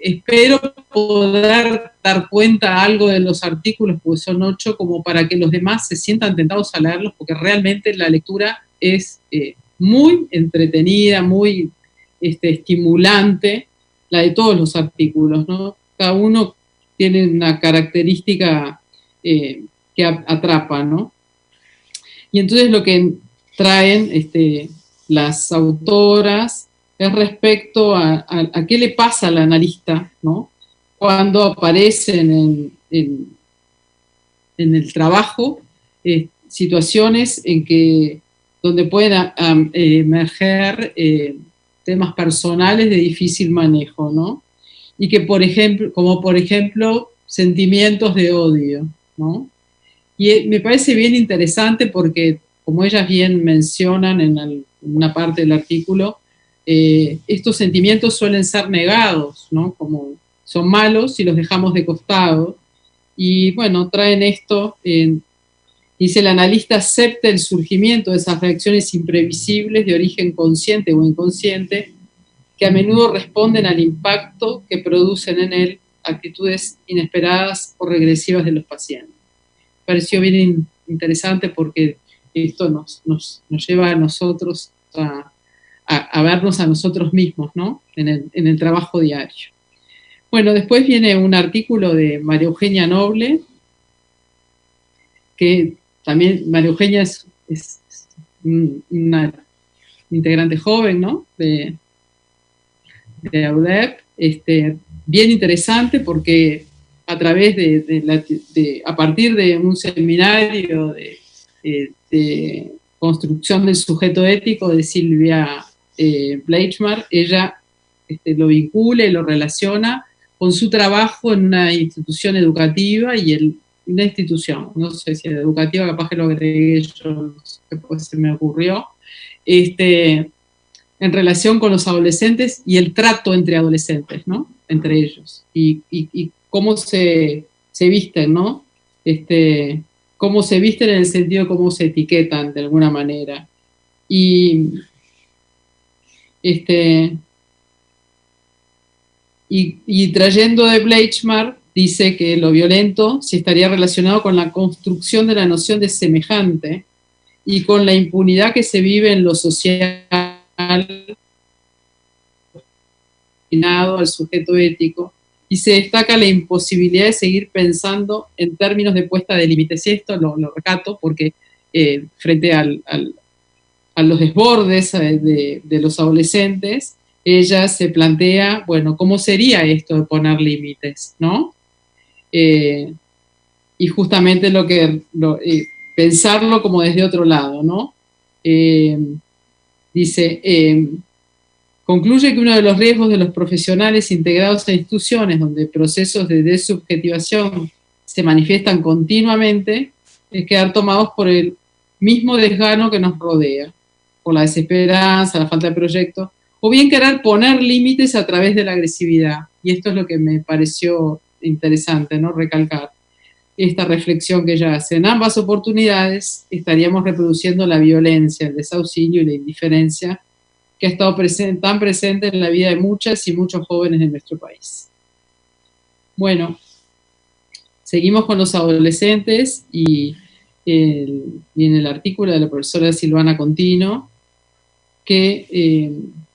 espero poder dar cuenta algo de los artículos, porque son 8, como para que los demás se sientan tentados a leerlos, porque realmente la lectura es muy entretenida, muy estimulante, la de todos los artículos, ¿no? Cada uno tienen una característica que atrapa, ¿no? Y entonces lo que traen las autoras es respecto a qué le pasa al analista, ¿no? Cuando aparecen en el trabajo situaciones donde pueden emerger temas personales de difícil manejo, ¿no? Y que, como por ejemplo, sentimientos de odio, ¿no? Y me parece bien interesante porque, como ellas bien mencionan en una parte del artículo, estos sentimientos suelen ser negados, ¿no? Como son malos si los dejamos de costado. Y bueno, traen esto, dice: el analista acepta el surgimiento de esas reacciones imprevisibles de origen consciente o inconsciente, que a menudo responden al impacto que producen en él actitudes inesperadas o regresivas de los pacientes. Me pareció bien interesante porque esto nos lleva a nosotros a vernos a nosotros mismos, ¿no? En el trabajo diario. Bueno, después viene un artículo de María Eugenia Noble, que también María Eugenia es una integrante joven, ¿no? De AUDEP, bien interesante porque a través a partir de un seminario de construcción del sujeto ético de Silvia Bleichmar, ella lo vincula y lo relaciona con su trabajo en una institución educativa una institución, no sé si era educativa, capaz que lo agregué yo, después se me ocurrió, en relación con los adolescentes y el trato entre adolescentes, ¿no? Entre ellos, y cómo se visten, ¿no? Cómo se visten en el sentido de cómo se etiquetan de alguna manera. Y trayendo de Bleichmar, dice que lo violento sí estaría relacionado con la construcción de la noción de semejante y con la impunidad que se vive en lo social al sujeto ético, y se destaca la imposibilidad de seguir pensando en términos de puesta de límites. Y esto lo recato porque frente a los desbordes de los adolescentes, ella se plantea, bueno, ¿cómo sería esto de poner límites, no? Y justamente pensarlo como desde otro lado, ¿no? Dice, concluye que uno de los riesgos de los profesionales integrados a instituciones donde procesos de desubjetivación se manifiestan continuamente es quedar tomados por el mismo desgano que nos rodea, por la desesperanza, la falta de proyecto, o bien querer poner límites a través de la agresividad. Y esto es lo que me pareció interesante, ¿no? Recalcar esta reflexión que ella hace. En ambas oportunidades estaríamos reproduciendo la violencia, el desauxilio y la indiferencia que ha estado tan presente en la vida de muchas y muchos jóvenes de nuestro país. Bueno, seguimos con los adolescentes y en el artículo de la profesora Silvana Contino, que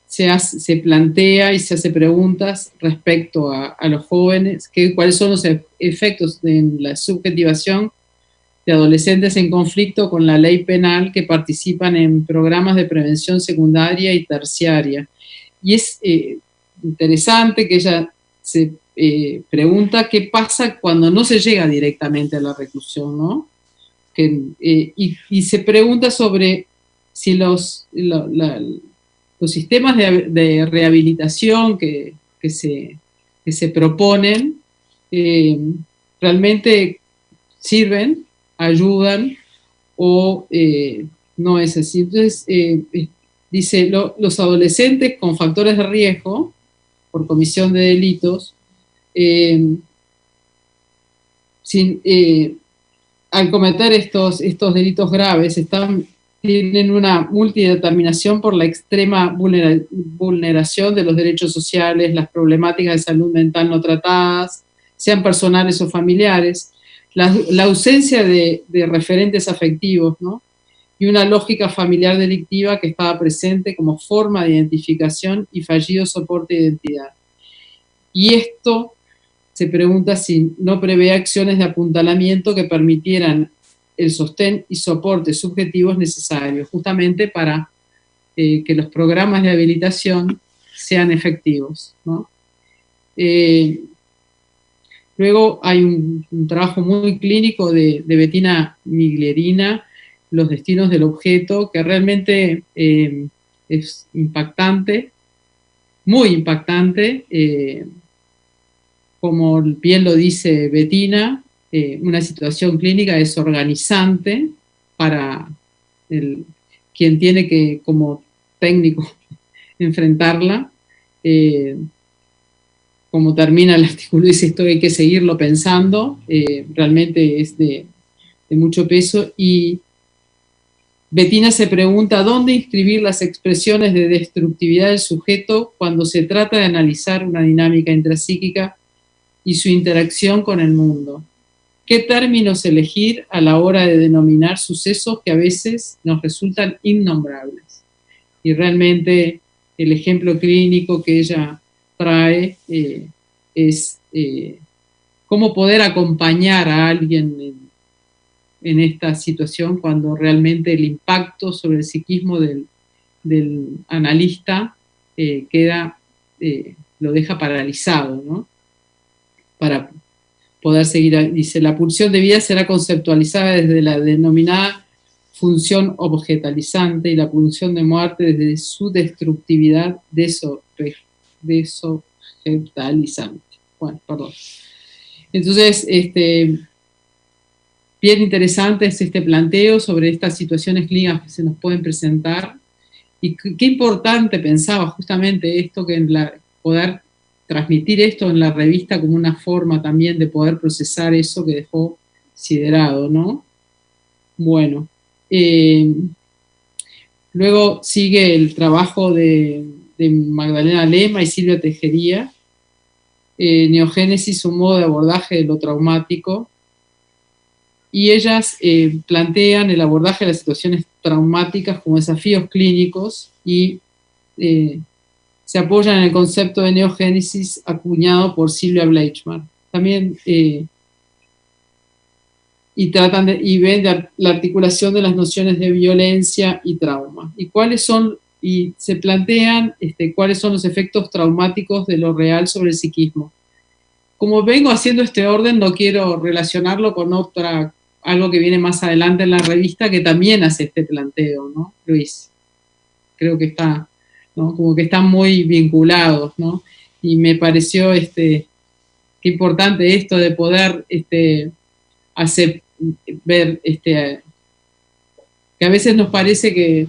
se plantea y se hace preguntas respecto a los jóvenes, cuáles son los efectos de la subjetivación de adolescentes en conflicto con la ley penal que participan en programas de prevención secundaria y terciaria. Y es interesante que ella se pregunta qué pasa cuando no se llega directamente a la reclusión, ¿no? Y se pregunta sobre si los sistemas de rehabilitación que se proponen realmente sirven, ayudan o no es así. Entonces, dice, los adolescentes con factores de riesgo por comisión de delitos, al cometer estos delitos graves, tienen una multideterminación por la extrema vulneración de los derechos sociales, las problemáticas de salud mental no tratadas, sean personales o familiares, la ausencia de referentes afectivos, ¿no? Y una lógica familiar delictiva que estaba presente como forma de identificación y fallido soporte de identidad. Y esto se pregunta si no prevé acciones de apuntalamiento que permitieran el sostén y soporte subjetivos necesarios, justamente para que los programas de habilitación sean efectivos, ¿no? Luego hay un trabajo muy clínico de Bettina Miglierina, Los destinos del objeto, que realmente es impactante, muy impactante, como bien lo dice Bettina, una situación clínica es organizante para quien tiene que, como técnico, enfrentarla. Como termina el artículo, dice esto hay que seguirlo pensando, realmente es de mucho peso. Y Bettina se pregunta dónde inscribir las expresiones de destructividad del sujeto cuando se trata de analizar una dinámica intrapsíquica y su interacción con el mundo. ¿Qué términos elegir a la hora de denominar sucesos que a veces nos resultan innombrables? Y realmente el ejemplo clínico que ella trae es cómo poder acompañar a alguien en esta situación cuando realmente el impacto sobre el psiquismo del analista lo deja paralizado, ¿no? Para poder seguir, dice, la pulsión de vida será conceptualizada desde la denominada función objetalizante y la pulsión de muerte desde su destructividad desobjetalizante. Bueno, perdón. Entonces, bien interesante es este planteo sobre estas situaciones clínicas que se nos pueden presentar y qué importante pensaba justamente esto, que poder transmitir esto en la revista como una forma también de poder procesar eso que dejó siderado, ¿no? Bueno, luego sigue el trabajo de Magdalena Lema y Silvia Tejería, Neogénesis, un modo de abordaje de lo traumático, y ellas plantean el abordaje de las situaciones traumáticas como desafíos clínicos y se apoyan en el concepto de neogénesis acuñado por Silvia Bleichmar. También y ven la articulación de las nociones de violencia y trauma. Y se plantean cuáles son los efectos traumáticos de lo real sobre el psiquismo. Como vengo haciendo este orden, no quiero relacionarlo con algo que viene más adelante en la revista que también hace este planteo, ¿no, Luis? Creo que está, ¿no? Como que están muy vinculados, ¿no? Y me pareció qué importante esto de poder ver que a veces nos parece que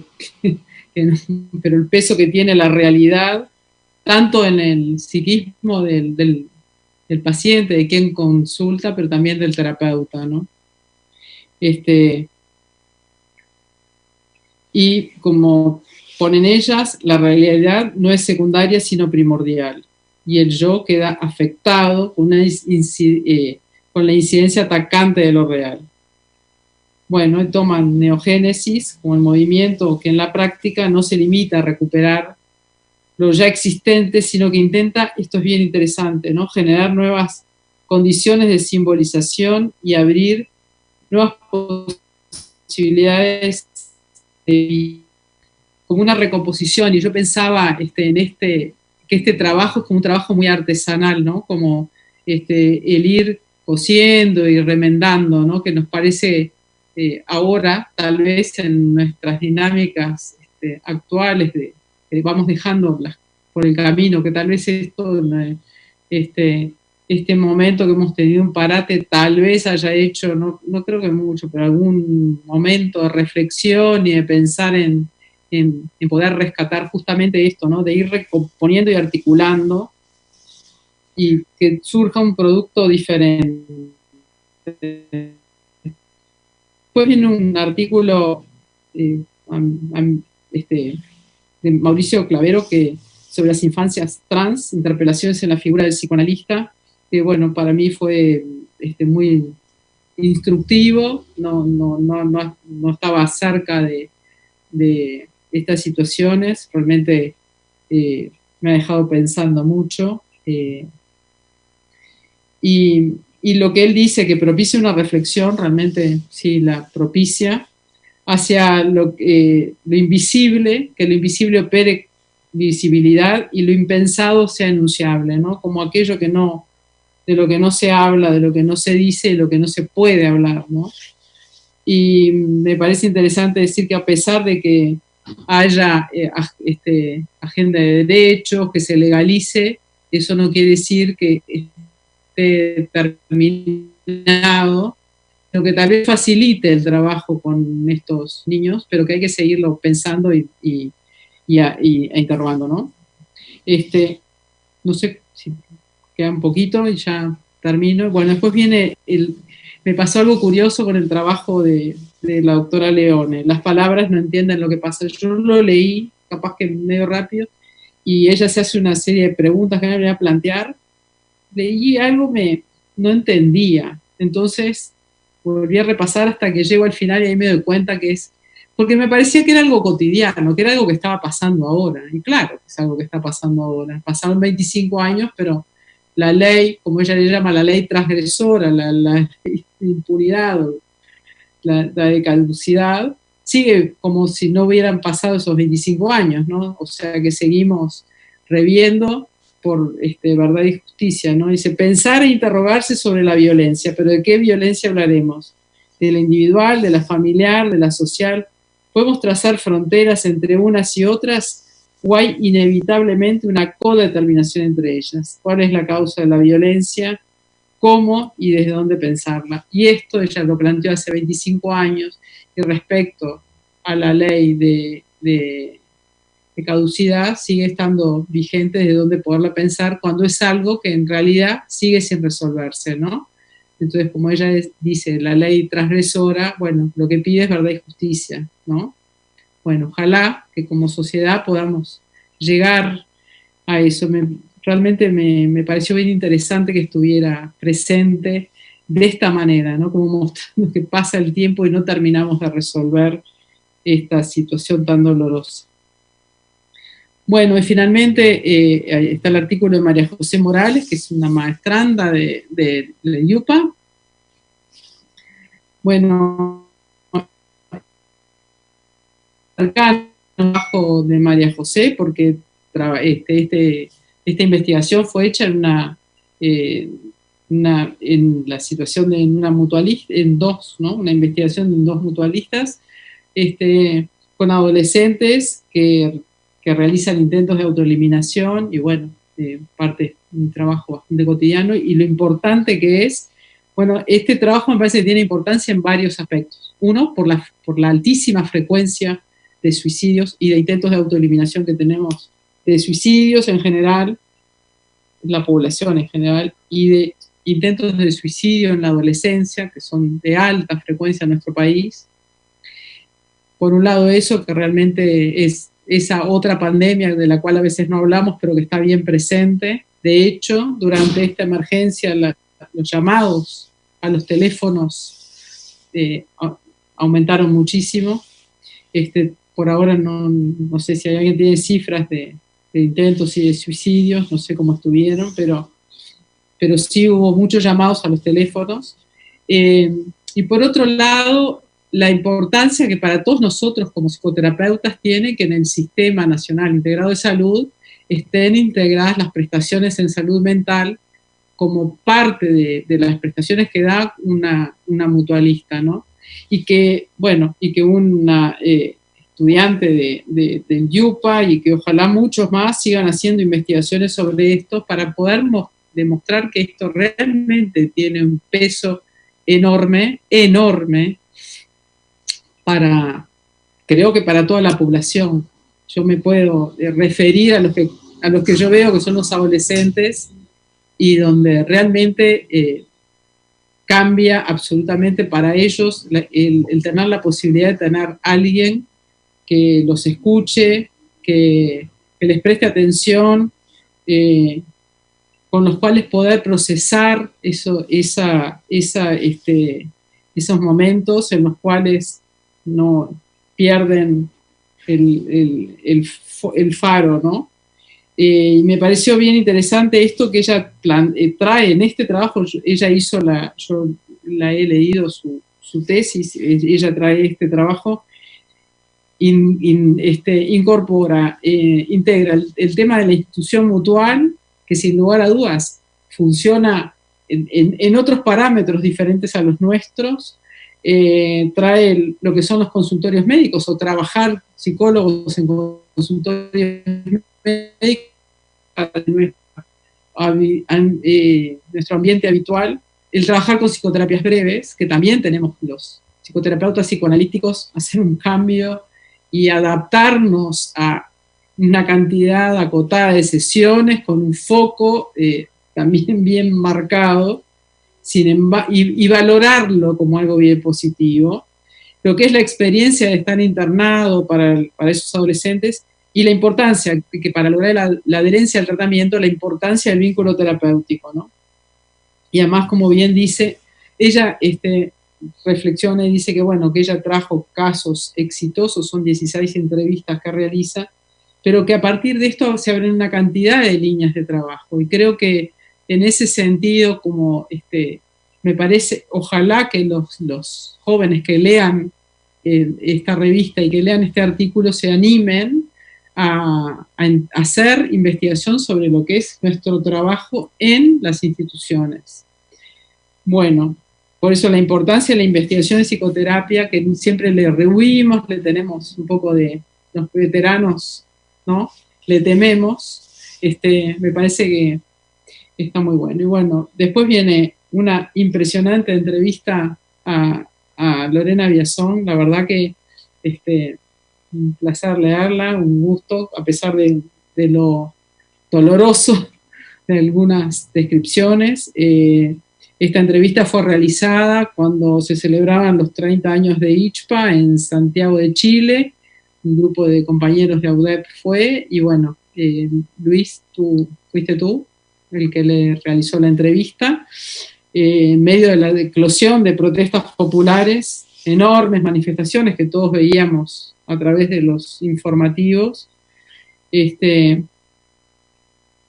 no, pero el peso que tiene la realidad, tanto en el psiquismo del paciente, de quien consulta, pero también del terapeuta, ¿no? Y como ponen ellas, la realidad no es secundaria sino primordial, y el yo queda afectado con la incidencia atacante de lo real. Bueno, toman neogénesis como el movimiento que en la práctica no se limita a recuperar lo ya existente, sino que intenta, esto es bien interesante, ¿no?, generar nuevas condiciones de simbolización y abrir nuevas posibilidades como una recomposición. Y yo pensaba que este trabajo es como un trabajo muy artesanal, ¿no?, como el ir cosiendo y remendando, ¿no?, que nos parece ahora, tal vez en nuestras dinámicas actuales, vamos dejando por el camino, que tal vez esto, este momento que hemos tenido un parate, tal vez haya hecho, no creo que mucho, pero algún momento de reflexión y de pensar en poder rescatar justamente esto, ¿no?, de ir recomponiendo y articulando y que surja un producto diferente. Después viene un artículo de Mauricio Clavero sobre las infancias trans, interpelaciones en la figura del psicoanalista, que bueno, para mí fue muy instructivo, no estaba cerca de estas situaciones, realmente me ha dejado pensando mucho. y lo que él dice, que propicia una reflexión, realmente sí la propicia, hacia lo invisible, que lo invisible opere visibilidad y lo impensado sea enunciable, ¿no? Como aquello que no, de lo que no se habla, de lo que no se dice, de lo que no se puede hablar, ¿no? Y me parece interesante decir que a pesar de que haya agenda de derechos, que se legalice, eso no quiere decir que esté terminado, lo que tal vez facilite el trabajo con estos niños, pero que hay que seguirlo pensando e interrogando, ¿no? No sé si queda un poquito y ya termino. Bueno, después viene me pasó algo curioso con el trabajo de la doctora Leone. Las palabras no entienden lo que pasa. Yo lo leí, capaz que medio rápido, y ella se hace una serie de preguntas que me voy a plantear. Leí algo, no entendía. Entonces volví a repasar hasta que llego al final y ahí me doy cuenta que es, porque me parecía que era algo cotidiano, que era algo que estaba pasando ahora. Y claro, es algo que está pasando ahora. Pasaron 25 años, pero la ley, como ella le llama, la ley transgresora, la ley de impunidad, la de caducidad, sigue como si no hubieran pasado esos 25 años, ¿no? O sea que seguimos reviendo por verdad y justicia, ¿no? Dice, pensar e interrogarse sobre la violencia, pero ¿de qué violencia hablaremos? ¿De la individual, de la familiar, de la social? ¿Podemos trazar fronteras entre unas y otras? ¿O hay inevitablemente una codeterminación entre ellas? ¿Cuál es la causa de la violencia? ¿Cómo y desde dónde pensarla? Y esto ella lo planteó hace 25 años, y respecto a la ley de caducidad sigue estando vigente desde dónde poderla pensar cuando es algo que en realidad sigue sin resolverse, ¿no? Entonces, como ella dice, la ley transgresora, bueno, lo que pide es verdad y justicia, ¿no? Bueno, ojalá que como sociedad podamos llegar a eso. Realmente me pareció bien interesante que estuviera presente de esta manera, ¿no? Como mostrando que pasa el tiempo y no terminamos de resolver esta situación tan dolorosa. Bueno, y finalmente está el artículo de María José Morales, que es una maestranda de IUPA. Bueno, acá trabajo de María José, porque esta investigación fue hecha en la situación de una mutualista, una investigación en dos mutualistas, con adolescentes que realizan intentos de autoeliminación, y bueno, parte de mi trabajo bastante cotidiano, y lo importante que es, bueno, este trabajo me parece que tiene importancia en varios aspectos. Uno, por la altísima frecuencia de suicidios y de intentos de autoeliminación que tenemos, de suicidios en general, la población en general, y de intentos de suicidio en la adolescencia, que son de alta frecuencia en nuestro país. Por un lado eso, que realmente es esa otra pandemia de la cual a veces no hablamos, pero que está bien presente. De hecho, durante esta emergencia, los llamados a los teléfonos aumentaron muchísimo. Por ahora no sé si alguien tiene cifras de intentos y de suicidios, no sé cómo estuvieron, pero sí hubo muchos llamados a los teléfonos. Y por otro lado, la importancia que para todos nosotros como psicoterapeutas tiene que en el Sistema Nacional Integrado de Salud estén integradas las prestaciones en salud mental como parte de las prestaciones que da una mutualista, ¿no? Y que una estudiante del IUPA y que ojalá muchos más sigan haciendo investigaciones sobre esto para poder demostrar que esto realmente tiene un peso enorme, creo que para toda la población. Yo me puedo referir a los que yo veo que son los adolescentes y donde realmente cambia absolutamente para ellos el tener la posibilidad de tener alguien que los escuche, que les preste atención, con los cuales poder procesar esos momentos en los cuales no pierden el faro, ¿no? Y me pareció bien interesante esto que ella trae en este trabajo. Ella hizo yo la he leído su tesis, ella trae este trabajo, incorpora, integra el tema de la institución mutual, que sin lugar a dudas funciona en otros parámetros diferentes a los nuestros. Trae lo que son los consultorios médicos, o trabajar psicólogos en consultorios médicos, nuestro ambiente habitual, el trabajar con psicoterapias breves, que también tenemos los psicoterapeutas psicoanalíticos, hacer un cambio y adaptarnos a una cantidad acotada de sesiones con un foco también bien marcado, y valorarlo como algo bien positivo, lo que es la experiencia de estar internado para esos adolescentes, y la importancia, que para lograr la adherencia al tratamiento, la importancia del vínculo terapéutico, ¿no? Y además, como bien dice, ella reflexiona y dice que, bueno, que ella trajo casos exitosos, son 16 entrevistas que realiza, pero que a partir de esto se abren una cantidad de líneas de trabajo, y creo que en ese sentido, como me parece, ojalá que los jóvenes que lean esta revista y que lean este artículo se animen a hacer investigación sobre lo que es nuestro trabajo en las instituciones. Bueno, por eso la importancia de la investigación de psicoterapia, que siempre le rehuimos, le tenemos un poco de los veteranos, ¿no? Le tememos, me parece que está muy bueno. Y bueno, después viene una impresionante entrevista a Lorena Biazón, la verdad que un placer leerla, un gusto, a pesar de lo doloroso de algunas descripciones. Esta entrevista fue realizada cuando se celebraban los 30 años de ICHPA en Santiago de Chile. Un grupo de compañeros de AUDEP fue, y bueno, Luis, fuiste tú el que le realizó la entrevista, en medio de la eclosión de protestas populares, enormes manifestaciones que todos veíamos a través de los informativos. Y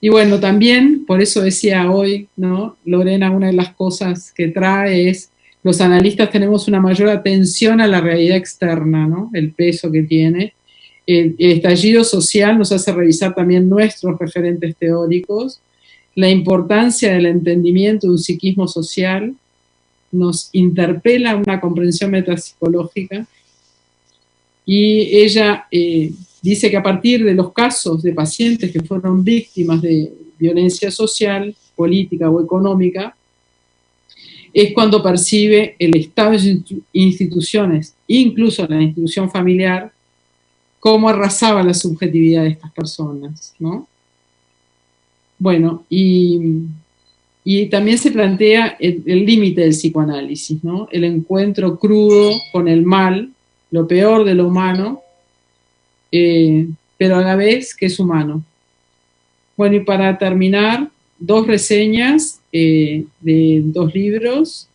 bueno, también, por eso decía hoy, ¿no? Lorena, una de las cosas que trae es, los analistas tenemos una mayor atención a la realidad externa, ¿no? El peso que tiene. El estallido social nos hace revisar también nuestros referentes teóricos, la importancia del entendimiento de un psiquismo social, nos interpela a una comprensión metapsicológica, y ella dice que a partir de los casos de pacientes que fueron víctimas de violencia social, política o económica, es cuando percibe el estado de instituciones, incluso la institución familiar, cómo arrasaba la subjetividad de estas personas, ¿no? Bueno, y también se plantea el límite del psicoanálisis, ¿no? El encuentro crudo con el mal, lo peor de lo humano, pero a la vez que es humano. Bueno, y para terminar, 2 reseñas de 2 libros.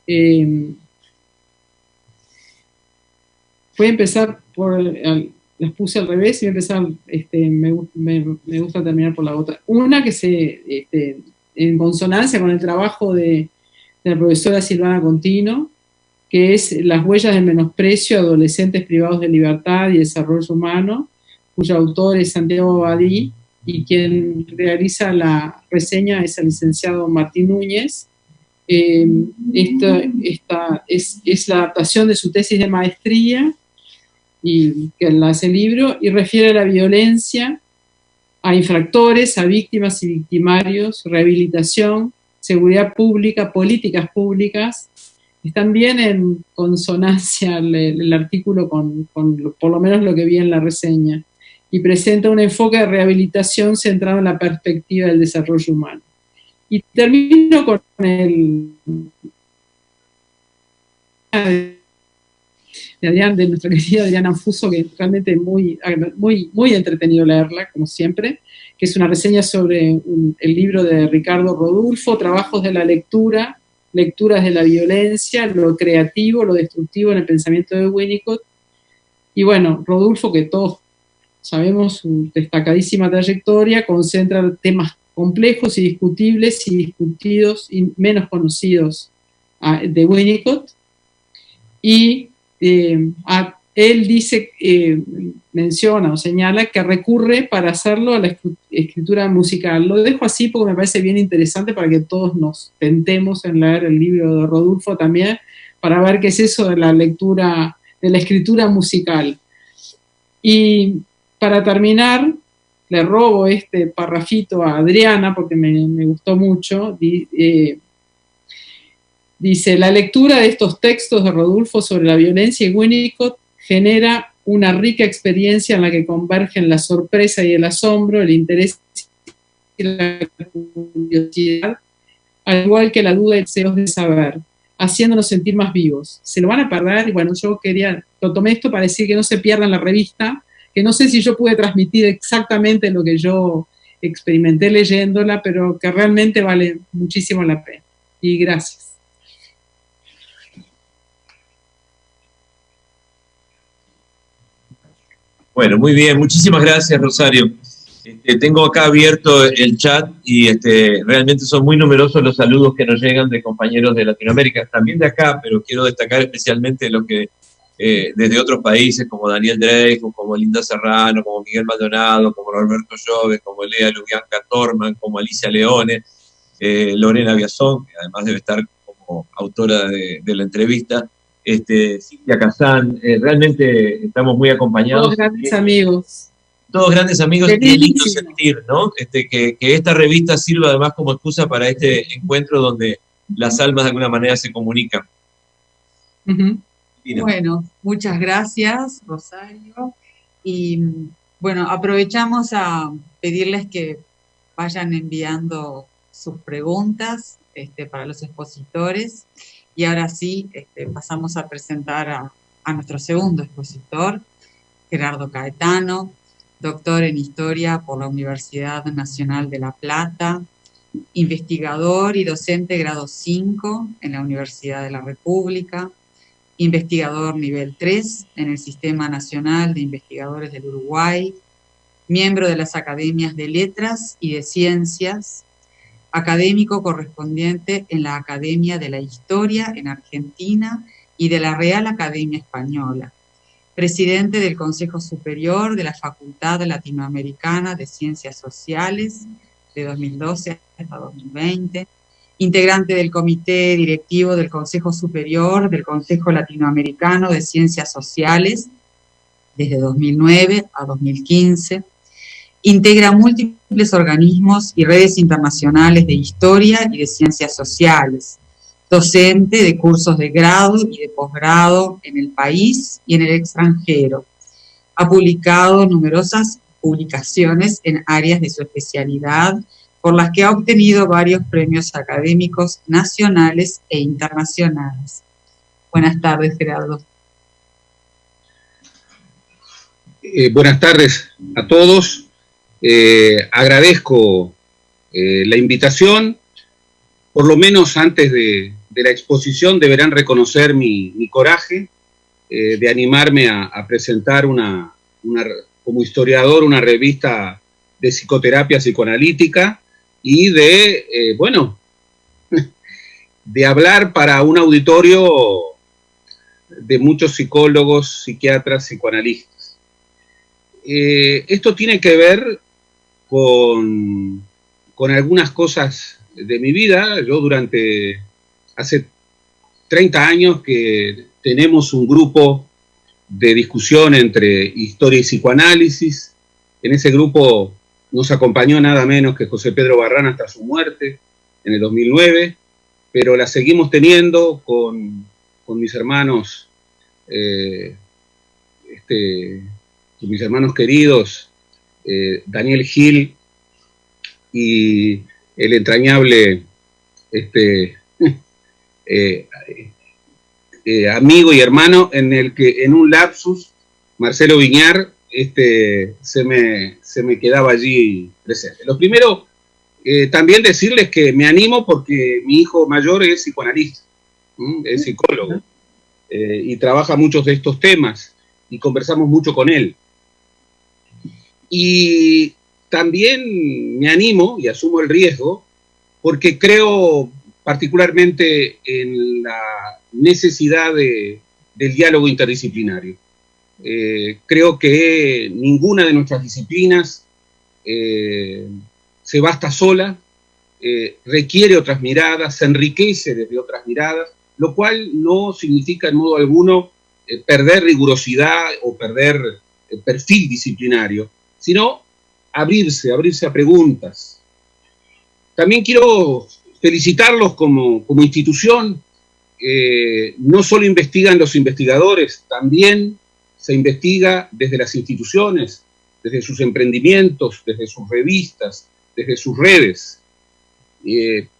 Voy a empezar por, las puse al revés, y voy a empezar, me gusta terminar por la otra. Una que en consonancia con el trabajo de la profesora Silvana Contino, que es Las huellas del menosprecio a adolescentes privados de libertad y desarrollo humano, cuyo autor es Santiago Abadí, y quien realiza la reseña es el licenciado Martín Núñez. Esta es la adaptación de su tesis de maestría, y que la hace el libro, y refiere a la violencia, a infractores, a víctimas y victimarios, rehabilitación, seguridad pública, políticas públicas. Están bien en consonancia el artículo con por lo menos lo que vi en la reseña, y presenta un enfoque de rehabilitación centrado en la perspectiva del desarrollo humano. Y termino con de nuestra querida Adriana Fuso, que realmente es muy entretenido leerla, como siempre, que es una reseña sobre el libro de Ricardo Rodulfo, Trabajos de la lectura, lecturas de la violencia, lo creativo, lo destructivo en el pensamiento de Winnicott. Y bueno, Rodulfo, que todos sabemos su destacadísima trayectoria, concentra temas complejos y discutibles y discutidos y menos conocidos de Winnicott. Y él dice, menciona o señala que recurre para hacerlo a la escritura musical. Lo dejo así porque me parece bien interesante para que todos nos tentemos en leer el libro de Rodulfo también, para ver qué es eso de la lectura, de la escritura musical. Y para terminar, le robo este parrafito a Adriana porque me gustó mucho. Dice, la lectura de estos textos de Rodulfo sobre la violencia y Winnicott genera una rica experiencia en la que convergen la sorpresa y el asombro, el interés y la curiosidad, al igual que la duda y el deseo de saber, haciéndonos sentir más vivos. Se lo van a perder, y bueno, yo lo tomé esto para decir que no se pierdan la revista, que no sé si yo pude transmitir exactamente lo que yo experimenté leyéndola, pero que realmente vale muchísimo la pena. Y gracias. Bueno, muy bien, muchísimas gracias, Rosario. Tengo acá abierto el chat y realmente son muy numerosos los saludos que nos llegan de compañeros de Latinoamérica, también de acá, pero quiero destacar especialmente los que desde otros países, como Daniel Dreyfus, como Linda Serrano, como Miguel Maldonado, como Roberto Lloves, como Lea Lubianca Torman, como Alicia Leone, Lorena Biazón, que además debe estar como autora de la entrevista, Cintia Kazán, realmente estamos muy acompañados. Todos grandes amigos. Todos grandes amigos, qué lindo sentir, ¿no? Que esta revista sirva además como excusa para este encuentro donde las almas de alguna manera se comunican. Bueno, muchas gracias, Rosario. Y bueno, aprovechamos a pedirles que vayan enviando sus preguntas para los expositores. Y ahora sí, pasamos a presentar a nuestro segundo expositor, Gerardo Caetano, doctor en Historia por la Universidad Nacional de La Plata, investigador y docente grado 5 en la Universidad de la República, investigador nivel 3 en el Sistema Nacional de Investigadores del Uruguay, miembro de las Academias de Letras y de Ciencias, académico correspondiente en la Academia de la Historia en Argentina y de la Real Academia Española, presidente del Consejo Superior de la Facultad Latinoamericana de Ciencias Sociales de 2012 hasta 2020, integrante del Comité Directivo del Consejo Superior del Consejo Latinoamericano de Ciencias Sociales desde 2009 a 2015, integra múltiples organismos y redes internacionales de historia y de ciencias sociales, docente de cursos de grado y de posgrado en el país y en el extranjero. Ha publicado numerosas publicaciones en áreas de su especialidad, por las que ha obtenido varios premios académicos nacionales e internacionales. Buenas tardes, Gerardo. Buenas tardes a todos. Agradezco la invitación. Por lo menos antes de la exposición deberán reconocer mi coraje de animarme a presentar como historiador una revista de psicoterapia psicoanalítica y de hablar para un auditorio de muchos psicólogos, psiquiatras, psicoanalistas. Esto tiene que ver con algunas cosas de mi vida. Yo hace 30 años que tenemos un grupo de discusión entre historia y psicoanálisis. En ese grupo nos acompañó nada menos que José Pedro Barrán hasta su muerte en el 2009, pero la seguimos teniendo con mis hermanos, con mis hermanos queridos, Daniel Gil y el entrañable amigo y hermano en el que en un lapsus Marcelo Viñar se me quedaba allí presente. Lo primero, también decirles que me animo porque mi hijo mayor es psicoanalista, es psicólogo, y trabaja muchos de estos temas, y conversamos mucho con él. Y también me animo y asumo el riesgo porque creo particularmente en la necesidad del diálogo interdisciplinario. Creo que ninguna de nuestras disciplinas se basta sola, requiere otras miradas, se enriquece desde otras miradas, lo cual no significa en modo alguno perder rigurosidad o perder perfil disciplinario, sino abrirse a preguntas. También quiero felicitarlos como institución. No solo investigan los investigadores, también se investiga desde las instituciones, desde sus emprendimientos, desde sus revistas, desde sus redes.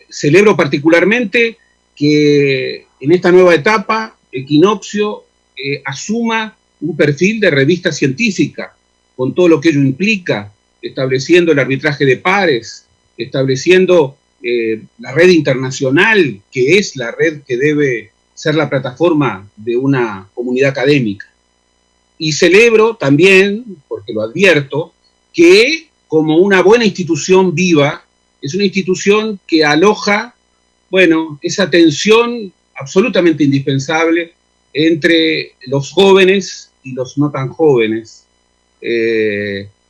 Celebro particularmente que en esta nueva etapa Equinoccio asuma un perfil de revista científica, con todo lo que ello implica, estableciendo el arbitraje de pares, estableciendo la red internacional, que es la red que debe ser la plataforma de una comunidad académica. Y celebro también, porque lo advierto, que como una buena institución viva, es una institución que aloja, bueno, esa tensión absolutamente indispensable entre los jóvenes y los no tan jóvenes,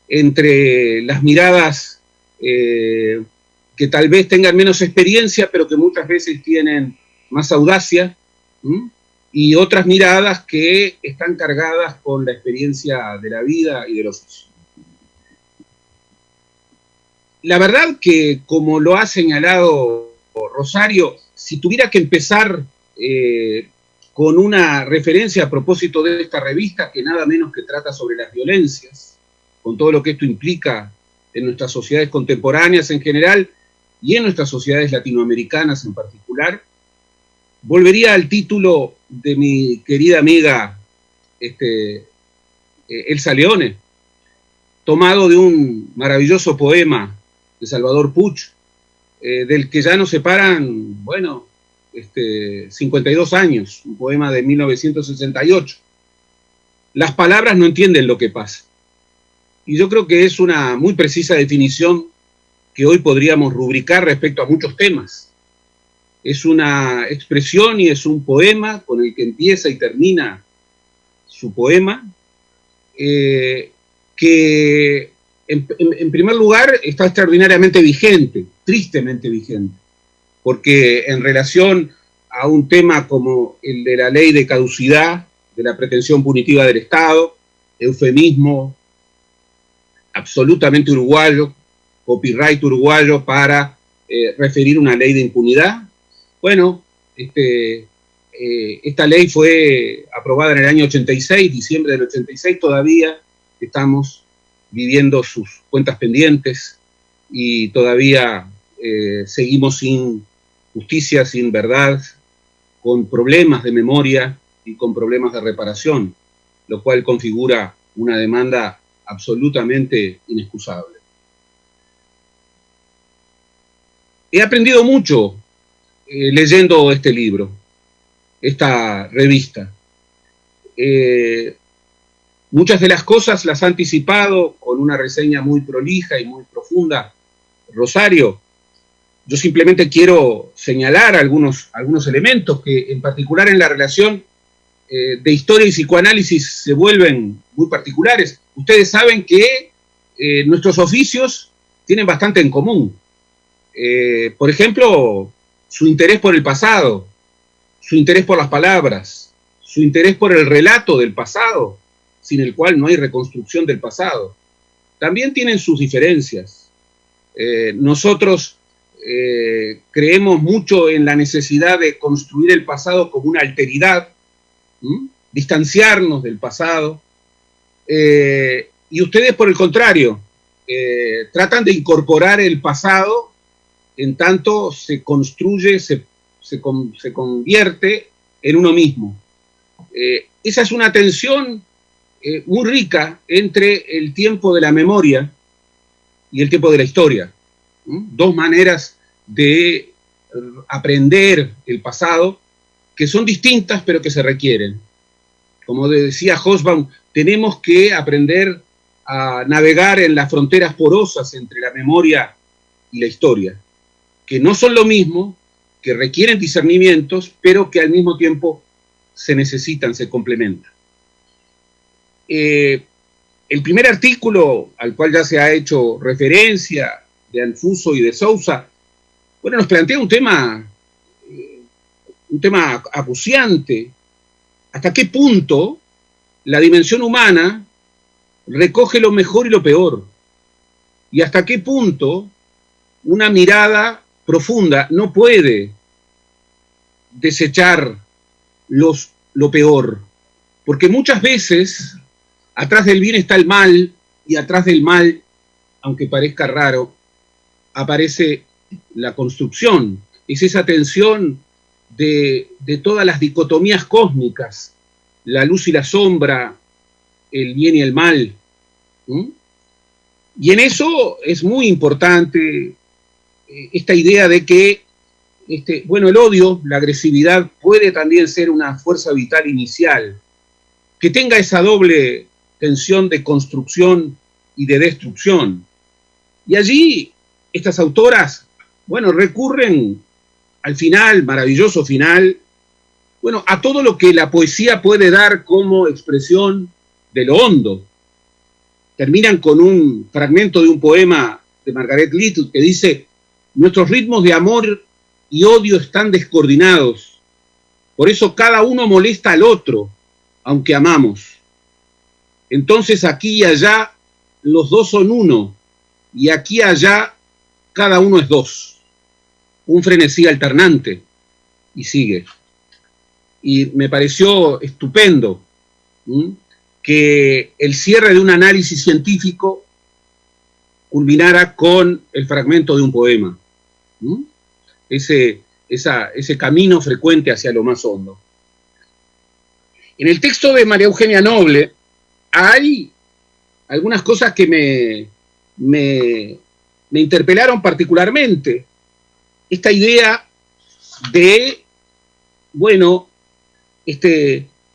entre las miradas que tal vez tengan menos experiencia, pero que muchas veces tienen más audacia, y otras miradas que están cargadas con la experiencia de la vida y del oficio. La verdad que, como lo ha señalado Rosario, si tuviera que empezar con una referencia a propósito de esta revista, que nada menos que trata sobre las violencias, con todo lo que esto implica en nuestras sociedades contemporáneas en general, y en nuestras sociedades latinoamericanas en particular, volvería al título de mi querida amiga Elsa Leone, tomado de un maravilloso poema de Salvador Puch, del que ya nos separan, bueno, 52 años, un poema de 1968. Las palabras no entienden lo que pasa. Y yo creo que es una muy precisa definición que hoy podríamos rubricar respecto a muchos temas. Es una expresión y es un poema con el que empieza y termina su poema, que en primer lugar está extraordinariamente vigente, tristemente vigente, porque en relación a un tema como el de la ley de caducidad, de la pretensión punitiva del Estado, eufemismo absolutamente uruguayo, copyright uruguayo para referir una ley de impunidad. Bueno, esta ley fue aprobada en el año 86, diciembre del 86, todavía estamos viviendo sus cuentas pendientes y todavía seguimos sin justicia, sin verdad, con problemas de memoria y con problemas de reparación, lo cual configura una demanda absolutamente inexcusable. He aprendido mucho leyendo este libro, esta revista. Muchas de las cosas las ha anticipado con una reseña muy prolija y muy profunda Rosario. Yo simplemente quiero señalar algunos elementos que en particular en la relación de historia y psicoanálisis se vuelven muy particulares. Ustedes saben que nuestros oficios tienen bastante en común. Por ejemplo, su interés por el pasado, su interés por las palabras, su interés por el relato del pasado, sin el cual no hay reconstrucción del pasado. También tienen sus diferencias. Nosotros creemos mucho en la necesidad de construir el pasado como una alteridad, distanciarnos del pasado, y ustedes, por el contrario, tratan de incorporar el pasado en tanto se construye, se convierte en uno mismo. Esa es una tensión muy rica entre el tiempo de la memoria y el tiempo de la historia. Dos maneras de aprender el pasado que son distintas pero que se requieren. Como decía Hobsbawm, tenemos que aprender a navegar en las fronteras porosas entre la memoria y la historia, que no son lo mismo, que requieren discernimientos, pero que al mismo tiempo se necesitan, se complementan. El primer artículo, al cual ya se ha hecho referencia, de Alfuso y de Sousa, bueno, nos plantea un tema acuciante. ¿Hasta qué punto la dimensión humana recoge lo mejor y lo peor? ¿Y hasta qué punto una mirada profunda no puede desechar lo peor? Porque muchas veces atrás del bien está el mal, y atrás del mal, aunque parezca raro, aparece la construcción. Es esa tensión de todas las dicotomías cósmicas, la luz y la sombra, el bien y el mal. Y en eso es muy importante esta idea de que el odio, la agresividad, puede también ser una fuerza vital inicial, que tenga esa doble tensión de construcción y de destrucción. Y allí estas autoras, recurren al final, maravilloso final, a todo lo que la poesía puede dar como expresión de lo hondo. Terminan con un fragmento de un poema de Margaret Little que dice: nuestros ritmos de amor y odio están descoordinados, por eso cada uno molesta al otro, aunque amamos. Entonces aquí y allá los dos son uno, y aquí y allá cada uno es dos. Un frenesí alternante, y sigue. Y me pareció estupendo que el cierre de un análisis científico culminara con el fragmento de un poema. Ese camino frecuente hacia lo más hondo. En el texto de María Eugenia Noble hay algunas cosas que me interpelaron particularmente. Esta idea de,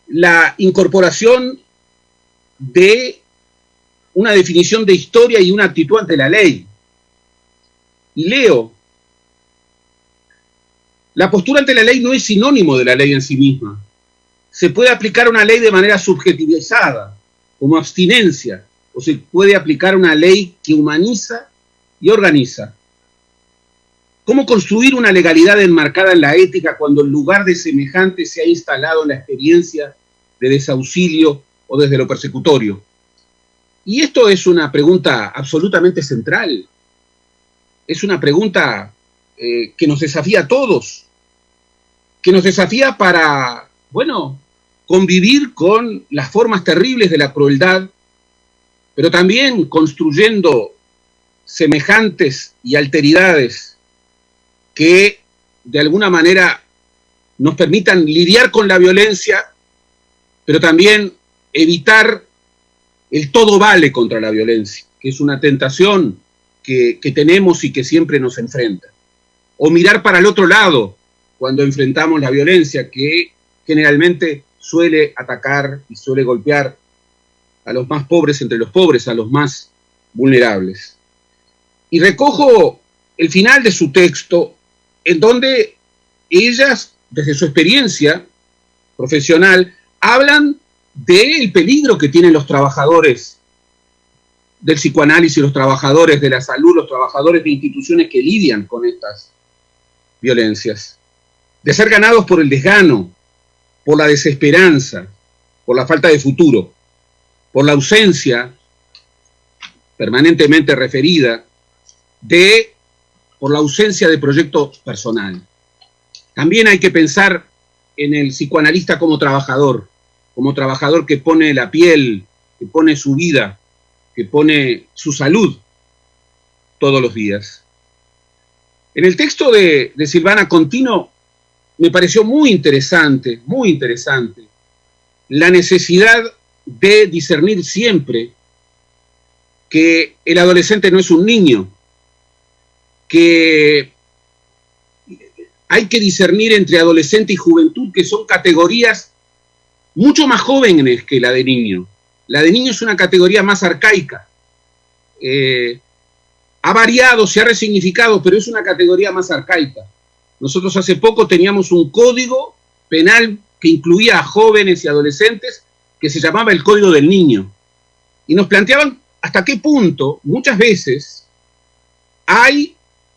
la incorporación de una definición de historia y una actitud ante la ley. Y leo: la postura ante la ley no es sinónimo de la ley en sí misma. Se puede aplicar una ley de manera subjetivizada, como abstinencia, o se puede aplicar una ley que humaniza y organiza. ¿Cómo construir una legalidad enmarcada en la ética cuando el lugar de semejante se ha instalado en la experiencia de desauxilio o desde lo persecutorio? Y esto es una pregunta absolutamente central. Es una pregunta que nos desafía a todos, que nos desafía para, convivir con las formas terribles de la crueldad, pero también construyendo semejantes y alteridades que de alguna manera nos permitan lidiar con la violencia, pero también evitar el todo vale contra la violencia, que es una tentación que tenemos y que siempre nos enfrenta. O mirar para el otro lado cuando enfrentamos la violencia, que generalmente suele atacar y suele golpear a los más pobres entre los pobres, a los más vulnerables. Y recojo el final de su texto, en donde ellas, desde su experiencia profesional, hablan del peligro que tienen los trabajadores del psicoanálisis, los trabajadores de la salud, los trabajadores de instituciones que lidian con estas violencias, de ser ganados por el desgano, por la desesperanza, por la falta de futuro, por la ausencia permanentemente referida, por la ausencia de proyecto personal. También hay que pensar en el psicoanalista como trabajador que pone la piel, que pone su vida, que pone su salud todos los días. En el texto de Silvana Contino me pareció muy interesante la necesidad de discernir siempre que el adolescente no es un niño, que hay que discernir entre adolescente y juventud, que son categorías mucho más jóvenes que la de niño. La de niño es una categoría más arcaica. Ha variado, se ha resignificado, pero es una categoría más arcaica. Nosotros hace poco teníamos un código penal que incluía a jóvenes y adolescentes que se llamaba el Código del Niño. Y nos planteaban hasta qué punto, muchas veces, hay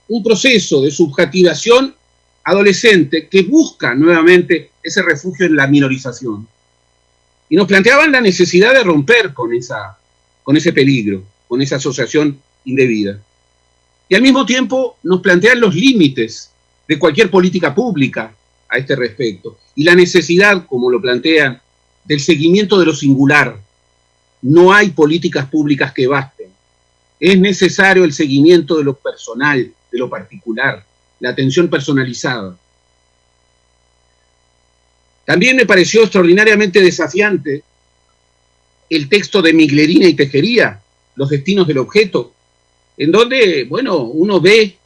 un proceso de subjetivación adolescente que busca nuevamente ese refugio en la minorización. Y nos planteaban la necesidad de romper con ese peligro, con esa asociación indebida. Y al mismo tiempo nos plantean los límites de cualquier política pública a este respecto. Y la necesidad, como lo plantean, del seguimiento de lo singular. No hay políticas públicas que basten. Es necesario el seguimiento de lo personal, de lo particular, la atención personalizada. También me pareció extraordinariamente desafiante el texto de Miglerina y Tejería, Los destinos del objeto, en donde, bueno, uno ve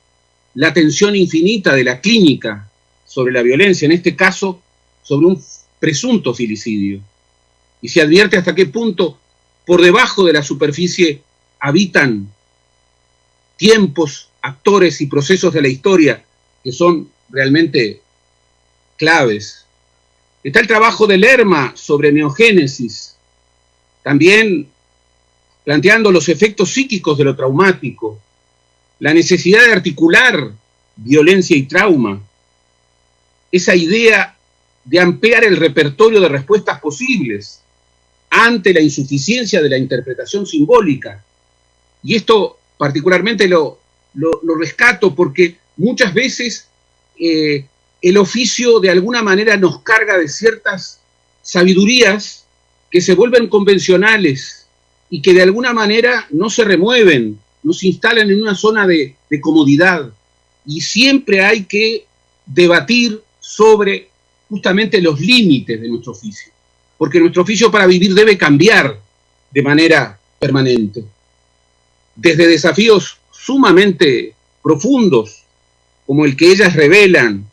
la tensión infinita de la clínica sobre la violencia, en este caso, sobre un presunto filicidio. Y se advierte hasta qué punto, por debajo de la superficie, habitan tiempos, actores y procesos de la historia que son realmente claves. Está el trabajo de Lerma sobre neogénesis, también planteando los efectos psíquicos de lo traumático, la necesidad de articular violencia y trauma, esa idea de ampliar el repertorio de respuestas posibles ante la insuficiencia de la interpretación simbólica. Y esto particularmente lo rescato porque muchas veces el oficio de alguna manera nos carga de ciertas sabidurías que se vuelven convencionales y que de alguna manera no se remueven, no se instalan en una zona de comodidad. Y siempre hay que debatir sobre justamente los límites de nuestro oficio, porque nuestro oficio para vivir debe cambiar de manera permanente. Desde desafíos sumamente profundos, como el que ellas revelan,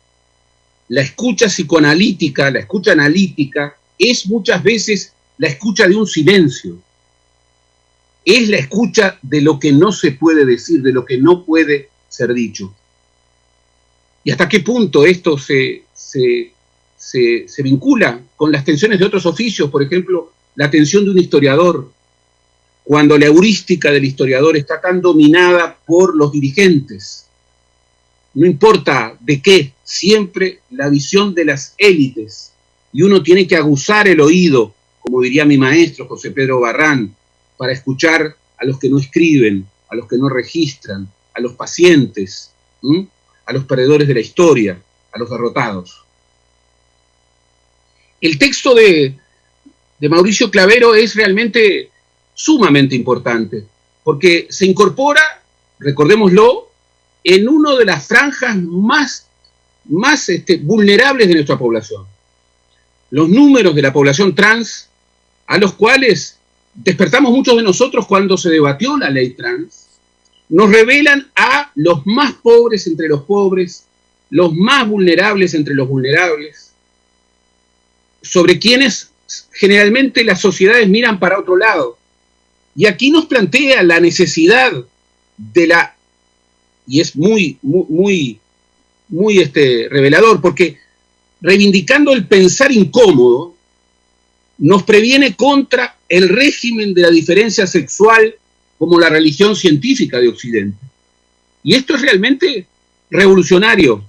la escucha psicoanalítica, la escucha analítica, es muchas veces la escucha de un silencio. Es la escucha de lo que no se puede decir, de lo que no puede ser dicho. ¿Y hasta qué punto esto se vincula con las tensiones de otros oficios? Por ejemplo, la tensión de un historiador, cuando la heurística del historiador está tan dominada por los dirigentes. No importa de qué, siempre la visión de las élites. Y uno tiene que aguzar el oído, como diría mi maestro José Pedro Barrán, para escuchar a los que no escriben, a los que no registran, a los pacientes, a los perdedores de la historia, a los derrotados. El texto de Mauricio Clavero es realmente sumamente importante, porque se incorpora, recordémoslo, en una de las franjas más vulnerables de nuestra población. Los números de la población trans, a los cuales despertamos muchos de nosotros cuando se debatió la ley trans, nos revelan a los más pobres entre los pobres, los más vulnerables entre los vulnerables, sobre quienes generalmente las sociedades miran para otro lado. Y aquí nos plantea la necesidad de y es muy revelador, porque reivindicando el pensar incómodo, nos previene contra el régimen de la diferencia sexual como la religión científica de Occidente. Y esto es realmente revolucionario.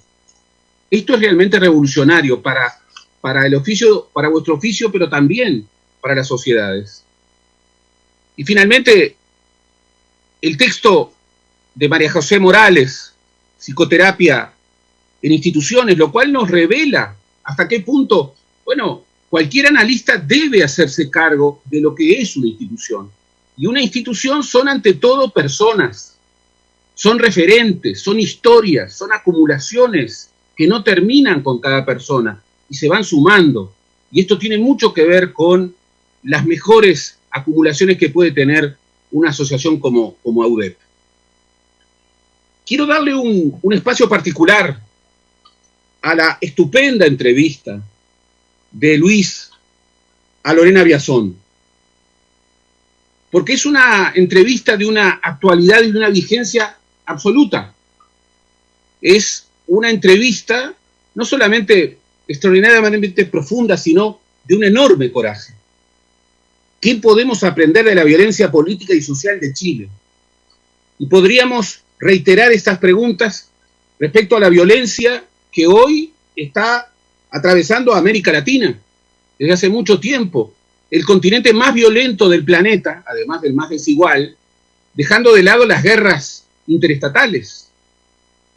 Esto es realmente revolucionario para el oficio, para vuestro oficio, pero también para las sociedades. Y finalmente, el texto de María José Morales, Psicoterapia en instituciones, lo cual nos revela hasta qué punto, bueno, cualquier analista debe hacerse cargo de lo que es una institución. Y una institución son ante todo personas, son referentes, son historias, son acumulaciones que no terminan con cada persona y se van sumando. Y esto tiene mucho que ver con las mejores acumulaciones que puede tener una asociación como AUDEP. Quiero darle un espacio particular a la estupenda entrevista de Luis a Lorena Biazón. porque es una entrevista de una actualidad y de una vigencia absoluta. Es una entrevista no solamente extraordinariamente profunda, sino de un enorme coraje. ¿Qué podemos aprender de la violencia política y social de Chile? Y podríamos reiterar estas preguntas respecto a la violencia que hoy está atravesando a América Latina desde hace mucho tiempo, el continente más violento del planeta, además del más desigual, dejando de lado las guerras interestatales,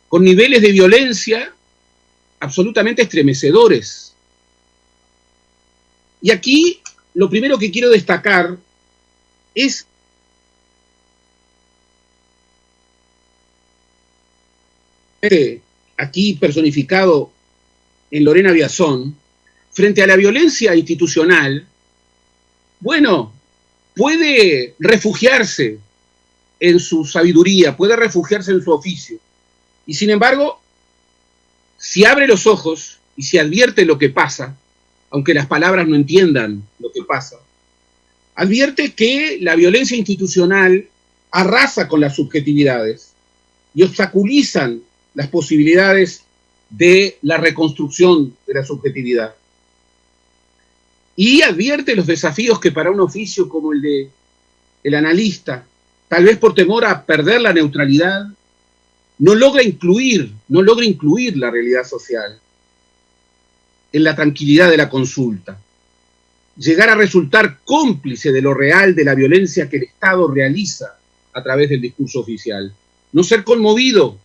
con niveles de violencia absolutamente estremecedores. Y aquí lo primero que quiero destacar es aquí personificado en Lorena Biazón, frente a la violencia institucional, bueno, puede refugiarse en su sabiduría, puede refugiarse en su oficio. Y sin embargo, si abre los ojos y se advierte lo que pasa, aunque las palabras no entiendan lo que pasa, advierte que la violencia institucional arrasa con las subjetividades y obstaculizan las posibilidades de la reconstrucción de la subjetividad. Y advierte los desafíos que para un oficio como el de el analista, tal vez por temor a perder la neutralidad, no logra incluir la realidad social en la tranquilidad de la consulta. Llegar a resultar cómplice de lo real de la violencia que el Estado realiza a través del discurso oficial. No ser conmovido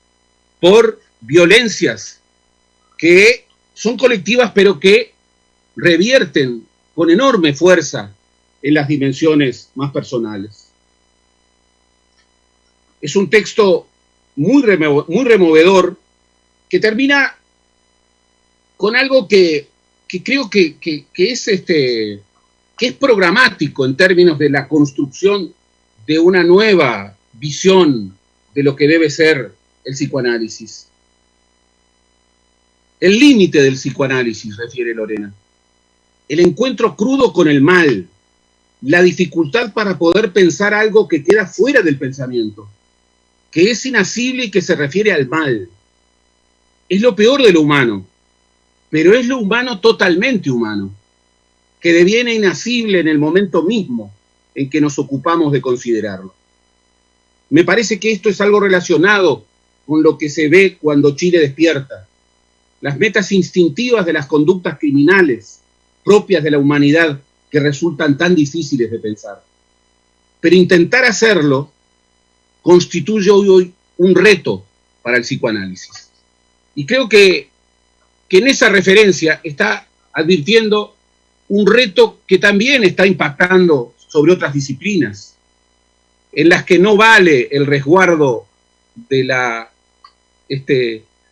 por violencias que son colectivas pero que revierten con enorme fuerza en las dimensiones más personales. Es un texto muy removedor que termina con algo que creo que es programático en términos de la construcción de una nueva visión de lo que debe ser el psicoanálisis. El límite del psicoanálisis, refiere Lorena. El encuentro crudo con el mal, la dificultad para poder pensar algo que queda fuera del pensamiento, que es inasible y que se refiere al mal. Es lo peor de lo humano, pero es lo humano totalmente humano, que deviene inasible en el momento mismo en que nos ocupamos de considerarlo. Me parece que esto es algo relacionado con lo que se ve cuando Chile despierta. Las metas instintivas de las conductas criminales propias de la humanidad que resultan tan difíciles de pensar. Pero intentar hacerlo constituye hoy un reto para el psicoanálisis. Y creo que en esa referencia está advirtiendo un reto que también está impactando sobre otras disciplinas, en las que no vale el resguardo de la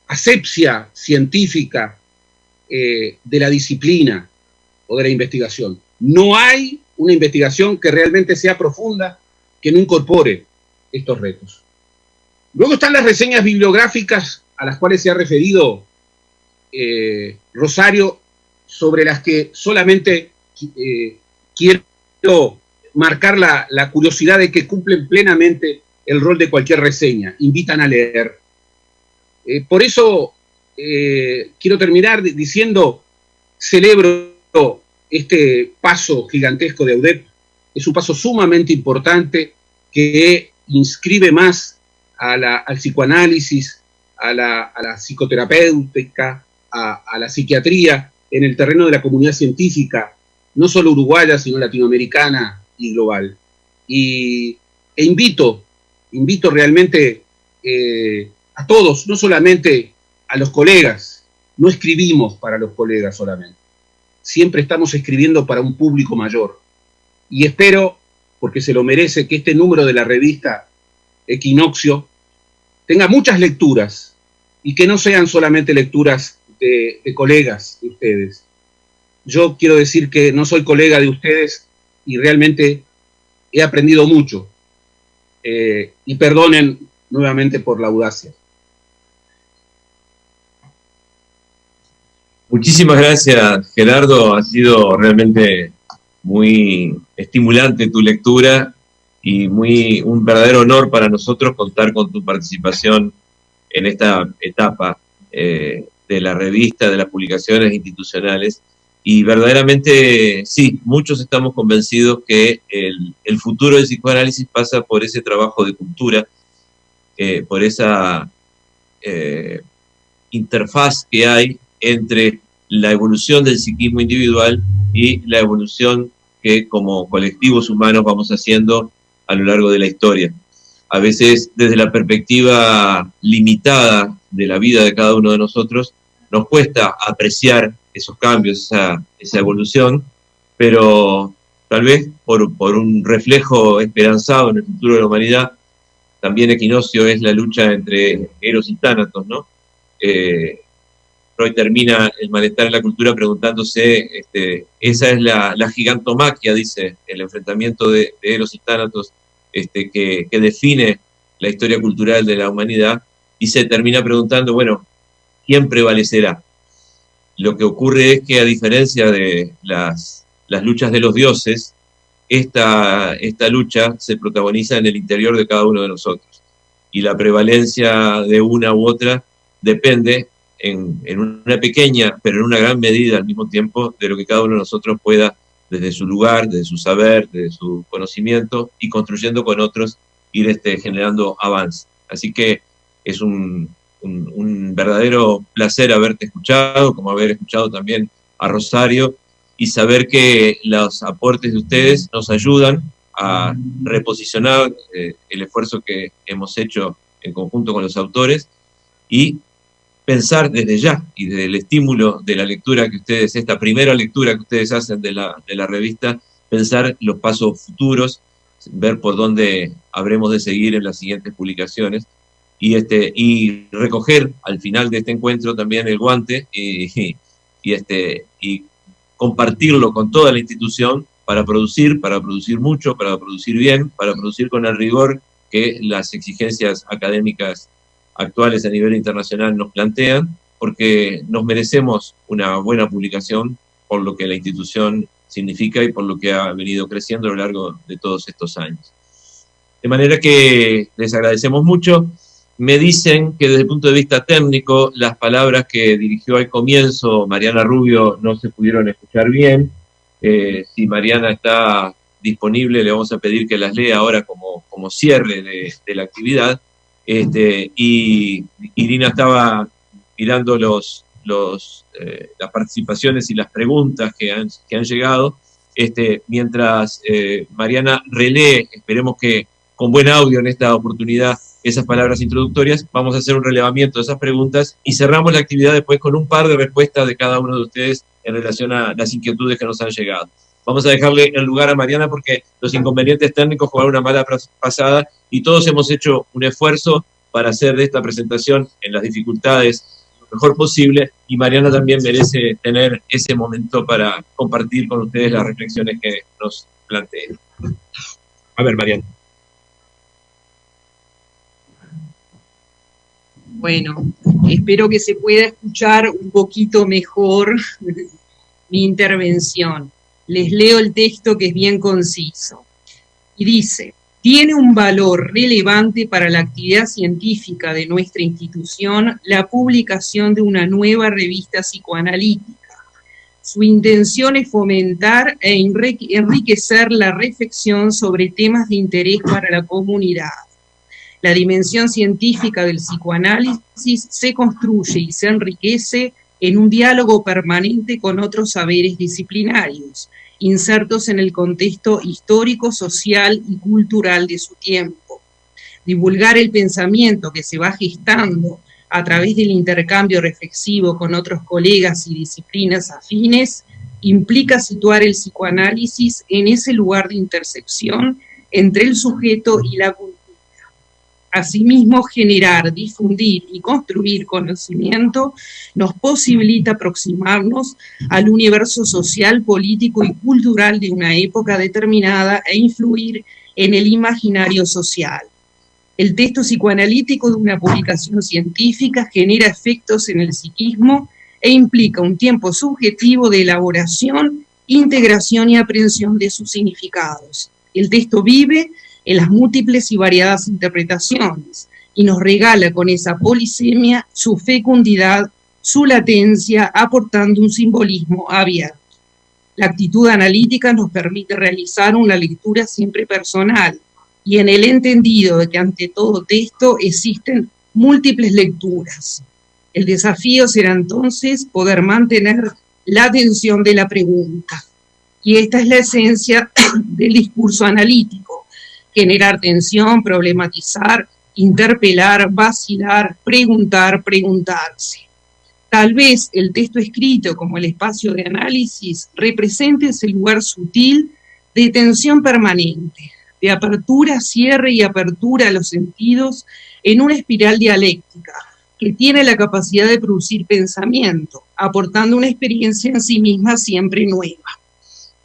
asepsia científica de la disciplina o de la investigación. No hay una investigación que realmente sea profunda, que no incorpore estos retos. Luego están las reseñas bibliográficas a las cuales se ha referido Rosario, sobre las que solamente quiero marcar la curiosidad de que cumplen plenamente el rol de cualquier reseña, invitan a leer. Por eso quiero terminar diciendo, celebro este paso gigantesco de AUDEP, es un paso sumamente importante que inscribe más al psicoanálisis, a la psicoterapéutica, a la psiquiatría en el terreno de la comunidad científica, no solo uruguaya, sino latinoamericana y global. E invito realmente a todos, no solamente a los colegas, no escribimos para los colegas solamente, siempre estamos escribiendo para un público mayor. Y espero, porque se lo merece, que este número de la revista Equinoccio tenga muchas lecturas y que no sean solamente lecturas de colegas de ustedes. Yo quiero decir que no soy colega de ustedes y realmente he aprendido mucho. Y perdonen nuevamente por la audacia. Muchísimas gracias, Gerardo. Ha sido realmente muy estimulante tu lectura y un verdadero honor para nosotros contar con tu participación en esta etapa de la revista, de las publicaciones institucionales. Y verdaderamente, sí, muchos estamos convencidos que el futuro del psicoanálisis pasa por ese trabajo de cultura, por esa interfaz que hay entre la evolución del psiquismo individual y la evolución que como colectivos humanos vamos haciendo a lo largo de la historia. A veces, desde la perspectiva limitada de la vida de cada uno de nosotros, nos cuesta apreciar esos cambios, esa evolución, pero tal vez por un reflejo esperanzado en el futuro de la humanidad. También equinoccio es la lucha entre Eros y Tánatos, ¿no? Freud termina El malestar en la cultura preguntándose, esa es la gigantomaquia, dice, el enfrentamiento de Eros y Tánatos, que define la historia cultural de la humanidad, y se termina preguntando, bueno, ¿quién prevalecerá? Lo que ocurre es que, a diferencia de las luchas de los dioses, esta lucha se protagoniza en el interior de cada uno de nosotros. Y la prevalencia de una u otra depende, en una pequeña, pero en una gran medida al mismo tiempo, de lo que cada uno de nosotros pueda, desde su lugar, desde su saber, desde su conocimiento, y construyendo con otros, ir generando avance. Así que es un verdadero placer haberte escuchado, como haber escuchado también a Rosario, y saber que los aportes de ustedes nos ayudan a reposicionar el esfuerzo que hemos hecho en conjunto con los autores, y pensar desde ya, y desde el estímulo de la lectura que ustedes, esta primera lectura que ustedes hacen de la revista, pensar los pasos futuros, ver por dónde habremos de seguir en las siguientes publicaciones, y recoger al final de este encuentro también el guante y compartirlo con toda la institución para producir mucho, para producir bien, para producir con el rigor que las exigencias académicas actuales a nivel internacional nos plantean, porque nos merecemos una buena publicación por lo que la institución significa y por lo que ha venido creciendo a lo largo de todos estos años. De manera que les agradecemos mucho. Me dicen que desde el punto de vista técnico, las palabras que dirigió al comienzo Mariana Rubio no se pudieron escuchar bien. Si Mariana está disponible, le vamos a pedir que las lea ahora como cierre de la actividad. Y Irina estaba mirando las participaciones y las preguntas que han llegado. Mientras Mariana relee, esperemos que con buen audio en esta oportunidad, esas palabras introductorias, vamos a hacer un relevamiento de esas preguntas y cerramos la actividad después con un par de respuestas de cada uno de ustedes en relación a las inquietudes que nos han llegado. Vamos a dejarle el lugar a Mariana porque los inconvenientes técnicos jugaron una mala pasada y todos hemos hecho un esfuerzo para hacer de esta presentación en las dificultades lo mejor posible, y Mariana también merece tener ese momento para compartir con ustedes las reflexiones que nos planteen. A ver, Mariana. Bueno, espero que se pueda escuchar un poquito mejor mi intervención. Les leo el texto, que es bien conciso. Y dice: tiene un valor relevante para la actividad científica de nuestra institución la publicación de una nueva revista psicoanalítica. Su intención es fomentar e enriquecer la reflexión sobre temas de interés para la comunidad. La dimensión científica del psicoanálisis se construye y se enriquece en un diálogo permanente con otros saberes disciplinarios, insertos en el contexto histórico, social y cultural de su tiempo. Divulgar el pensamiento que se va gestando a través del intercambio reflexivo con otros colegas y disciplinas afines implica situar el psicoanálisis en ese lugar de intersección entre el sujeto y la cultura. Asimismo, generar, difundir y construir conocimiento nos posibilita aproximarnos al universo social, político y cultural de una época determinada e influir en el imaginario social. El texto psicoanalítico de una publicación científica genera efectos en el psiquismo e implica un tiempo subjetivo de elaboración, integración y aprehensión de sus significados. El texto vive en las múltiples y variadas interpretaciones, y nos regala con esa polisemia su fecundidad, su latencia, aportando un simbolismo abierto. La actitud analítica nos permite realizar una lectura siempre personal, y en el entendido de que ante todo texto existen múltiples lecturas. El desafío será entonces poder mantener la atención de la pregunta. Y esta es la esencia del discurso analítico: generar tensión, problematizar, interpelar, vacilar, preguntar, preguntarse. Tal vez el texto escrito como el espacio de análisis represente ese lugar sutil de tensión permanente, de apertura, cierre y apertura a los sentidos en una espiral dialéctica que tiene la capacidad de producir pensamiento, aportando una experiencia en sí misma siempre nueva.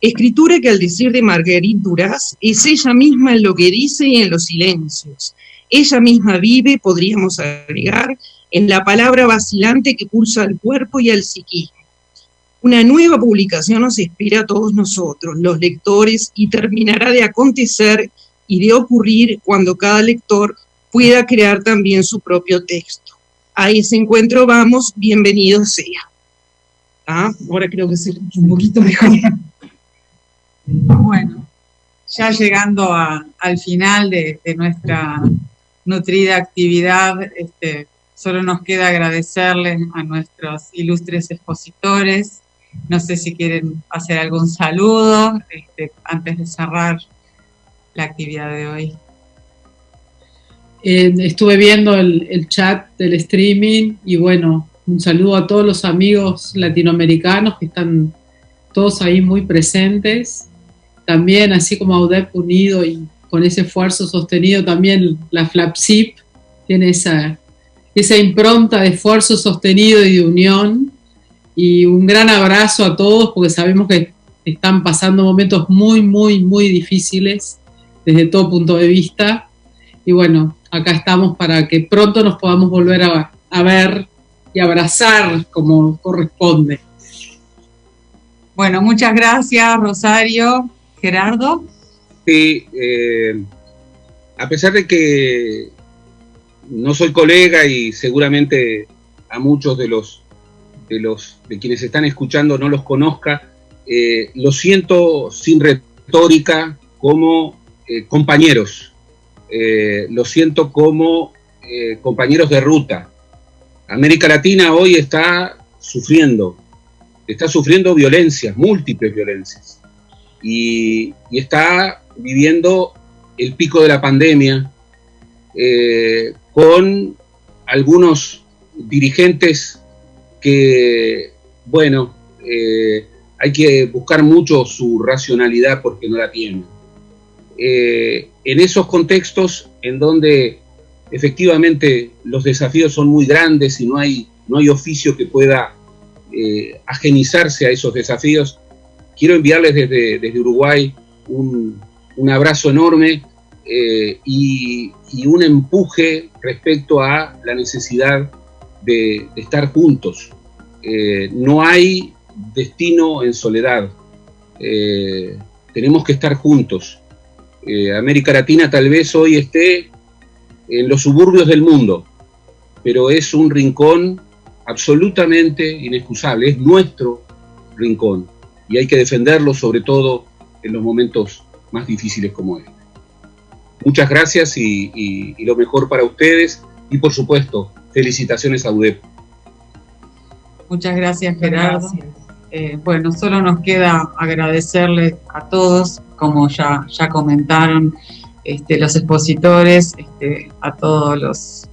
Escritura que, al decir de Marguerite Duras, es ella misma en lo que dice y en los silencios. Ella misma vive, podríamos agregar, en la palabra vacilante que pulsa al cuerpo y al psiquismo. Una nueva publicación nos espera a todos nosotros, los lectores, y terminará de acontecer y de ocurrir cuando cada lector pueda crear también su propio texto. A ese encuentro vamos, bienvenido sea. Ahora creo que se escucha un poquito mejor. Bueno, ya llegando al final de nuestra nutrida actividad, solo nos queda agradecerles a nuestros ilustres expositores. No sé si quieren hacer algún saludo antes de cerrar la actividad de hoy. Estuve viendo el chat del streaming y bueno, un saludo a todos los amigos latinoamericanos que están todos ahí muy presentes. También, así como AUDEP unido y con ese esfuerzo sostenido, también la FLAPSIP tiene esa impronta de esfuerzo sostenido y de unión. Y un gran abrazo a todos, porque sabemos que están pasando momentos muy, muy, muy difíciles desde todo punto de vista. Y bueno, acá estamos para que pronto nos podamos volver a ver y abrazar como corresponde. Bueno, muchas gracias, Rosario. Gerardo. Sí, a pesar de que no soy colega y seguramente a muchos de quienes están escuchando no los conozca, lo siento sin retórica como compañeros, lo siento como compañeros de ruta. América Latina hoy está sufriendo violencias, múltiples violencias, y está viviendo el pico de la pandemia con algunos dirigentes que, bueno, hay que buscar mucho su racionalidad porque no la tienen. En esos contextos en donde efectivamente los desafíos son muy grandes y no hay oficio que pueda ajenizarse a esos desafíos, quiero enviarles desde Uruguay un abrazo enorme y un empuje respecto a la necesidad de estar juntos. No hay destino en soledad, tenemos que estar juntos. América Latina tal vez hoy esté en los suburbios del mundo, pero es un rincón absolutamente inexcusable, es nuestro rincón, y hay que defenderlo sobre todo en los momentos más difíciles como este. Muchas gracias y lo mejor para ustedes, y por supuesto, felicitaciones a UDEP. Muchas gracias, Gerardo. Bueno, solo nos queda agradecerle a todos, como ya comentaron los expositores, a todos los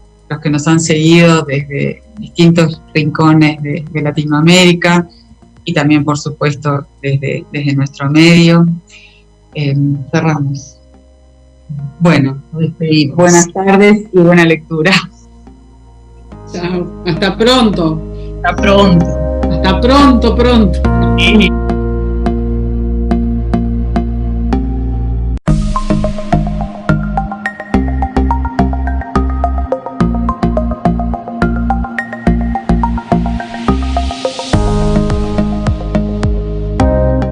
que nos han seguido desde distintos rincones de Latinoamérica y también, por supuesto, desde nuestro medio. Cerramos. Bueno, nos despedimos. Buenas tardes y buena lectura. Chao. Hasta pronto. Hasta pronto. Hasta pronto.